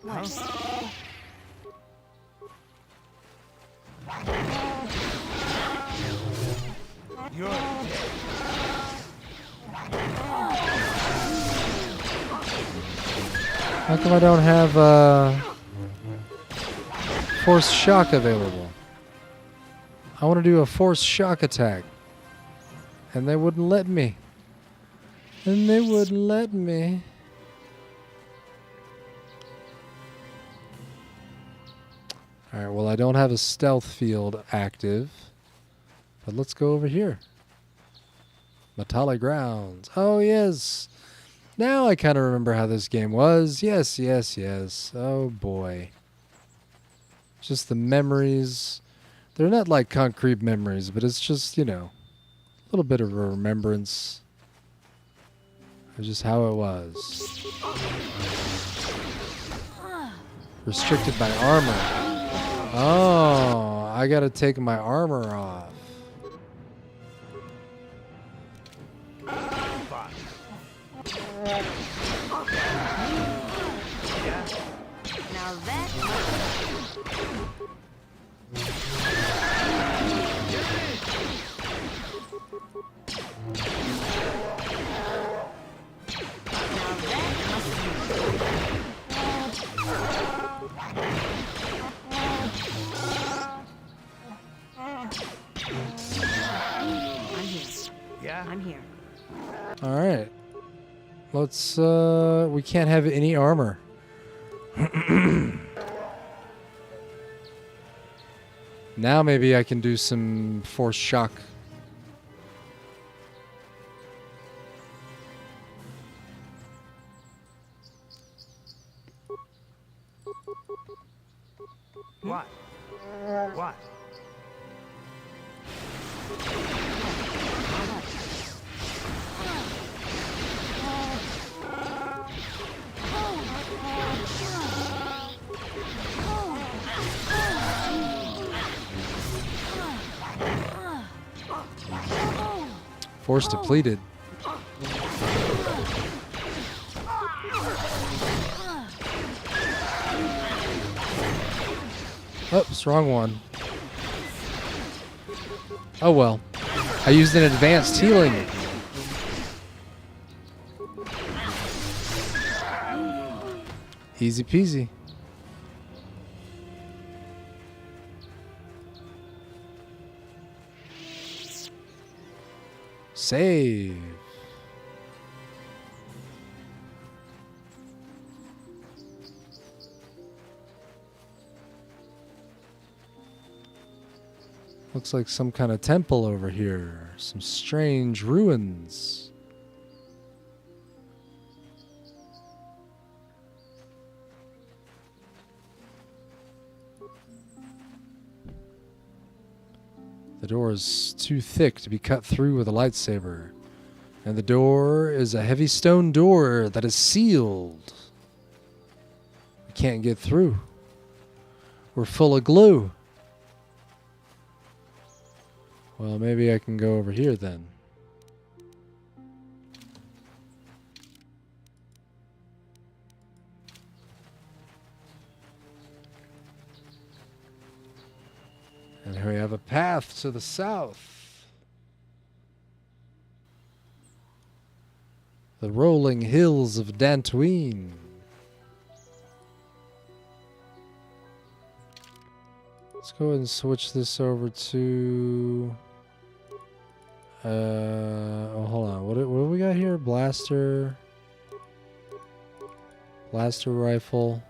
Nice. How come I don't have force shock available? I want to do a force shock attack. And they wouldn't let me. Alright, well, I don't have a stealth field active. But let's go over here. Metallic Grounds. Oh, yes. Now I kind of remember how this game was. Yes. Oh, boy. Just the memories. They're not like concrete memories, but it's just, you know, a little bit of a remembrance of just how it was. Restricted by armor. Oh, I gotta take my armor off. Now that... I'm here. All right. Let's, we can't have any armor. Now maybe I can do some force shock. What? Force depleted. Oops, wrong one. Oh well. I used an advanced healing. Easy peasy. Save. Looks like some kind of temple over here. Some strange ruins. The door is too thick to be cut through with a lightsaber. And the door is a heavy stone door that is sealed. We can't get through. We're full of glue. Well, maybe I can go over here then. And here we have a path to the south. The rolling hills of Dantooine. Let's go ahead and switch this over to... oh, hold on. What do we got here? Blaster. Blaster rifle.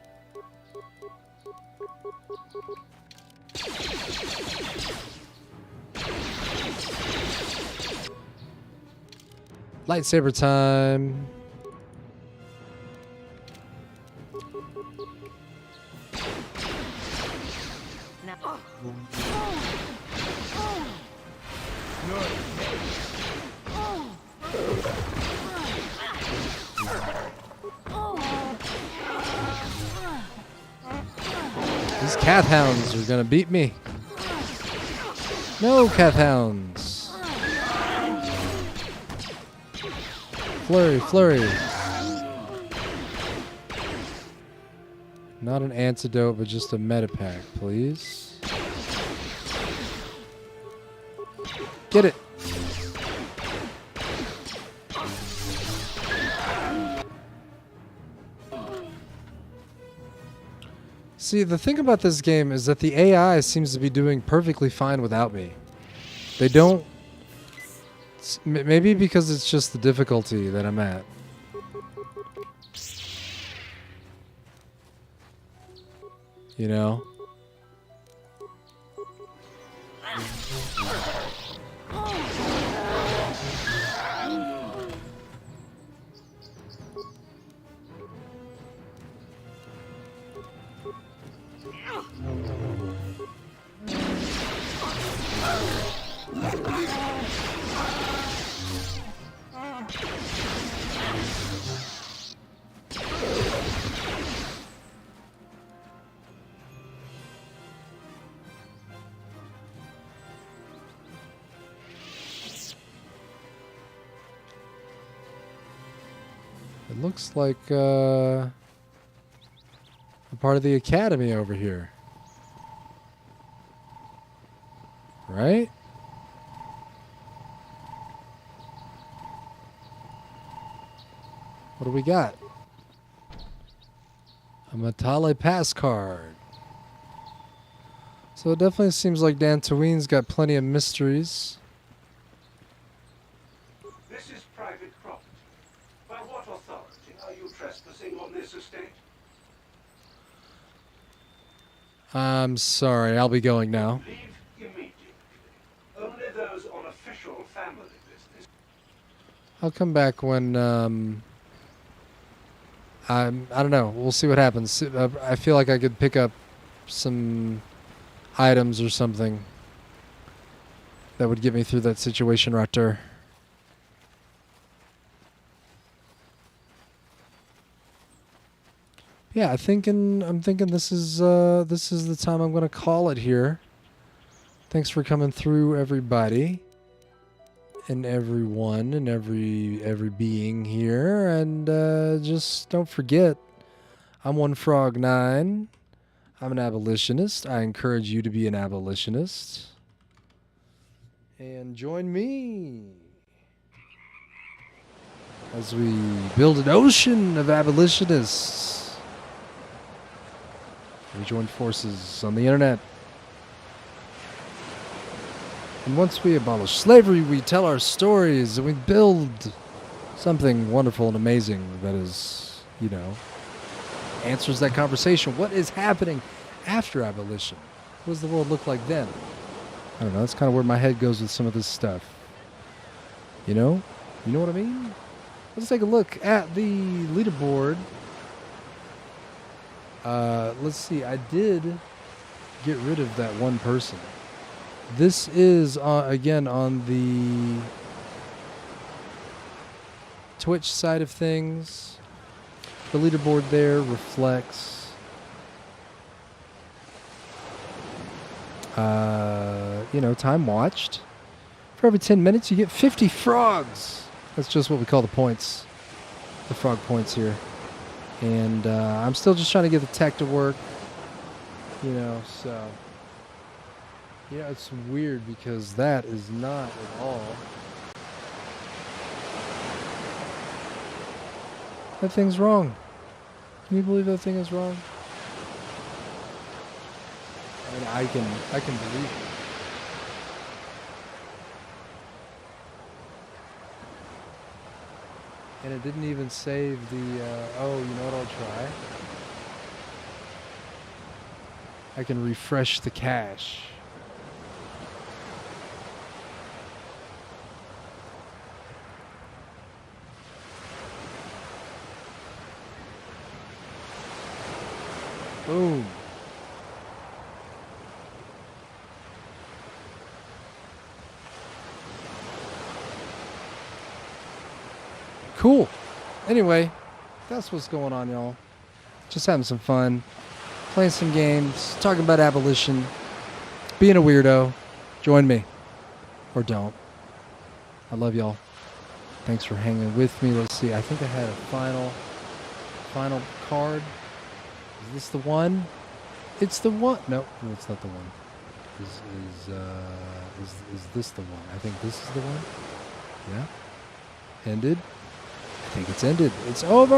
Lightsaber time. These cat hounds are gonna beat me. No cat hounds. Flurry, flurry. Not an antidote, but just a metapack, please. Get it. See, the thing about this game is that the AI seems to be doing perfectly fine without me. They don't... Maybe because it's just the difficulty that I'm at. You know? It looks like a part of the academy over here. Right? What do we got? A Matale pass card. So it definitely seems like Dantooine's got plenty of mysteries. This is private property. By what authority are you trespassing on this estate? I'm sorry, I'll be going now. Leave immediately. Only those on official family business. I'll come back when I don't know. We'll see what happens. I feel like I could pick up some items or something that would get me through that situation right there. Yeah, I'm thinking this is the time I'm going to call it here. Thanks for coming through, everybody. and everyone and every being here, and just don't forget, I'm One Frog 9. I'm an abolitionist. I encourage you to be an abolitionist. And join me as we build an ocean of abolitionists. We join forces on the internet. And once we abolish slavery, we tell our stories and we build something wonderful and amazing that is, you know, answers that conversation. What is happening after abolition? What does the world look like then? I don't know. That's kind of where my head goes with some of this stuff. You know? You know what I mean? Let's take a look at the leaderboard. Let's see. I did get rid of that one person. This is, again, on the Twitch side of things. The leaderboard there reflects you know, time watched. For every 10 minutes you get 50 frogs. That's just what we call the points, the frog points here. And I'm still just trying to get the tech to work, you know, so yeah, it's weird because that is not at all. That thing's wrong. Can you believe that thing is wrong? I mean, I can believe it. And it didn't even save the, oh, you know what I'll try? I can refresh the cache. Boom. Cool. Anyway, that's what's going on, y'all. Just having some fun, playing some games, talking about abolition, being a weirdo. Join me. Or don't. I love y'all. Thanks for hanging with me. Let's see. I think I had a final card. Is this the one? It's the one. No, it's not the one. Is this the one? I think this is the one. Yeah. Ended. I think it's ended. It's over.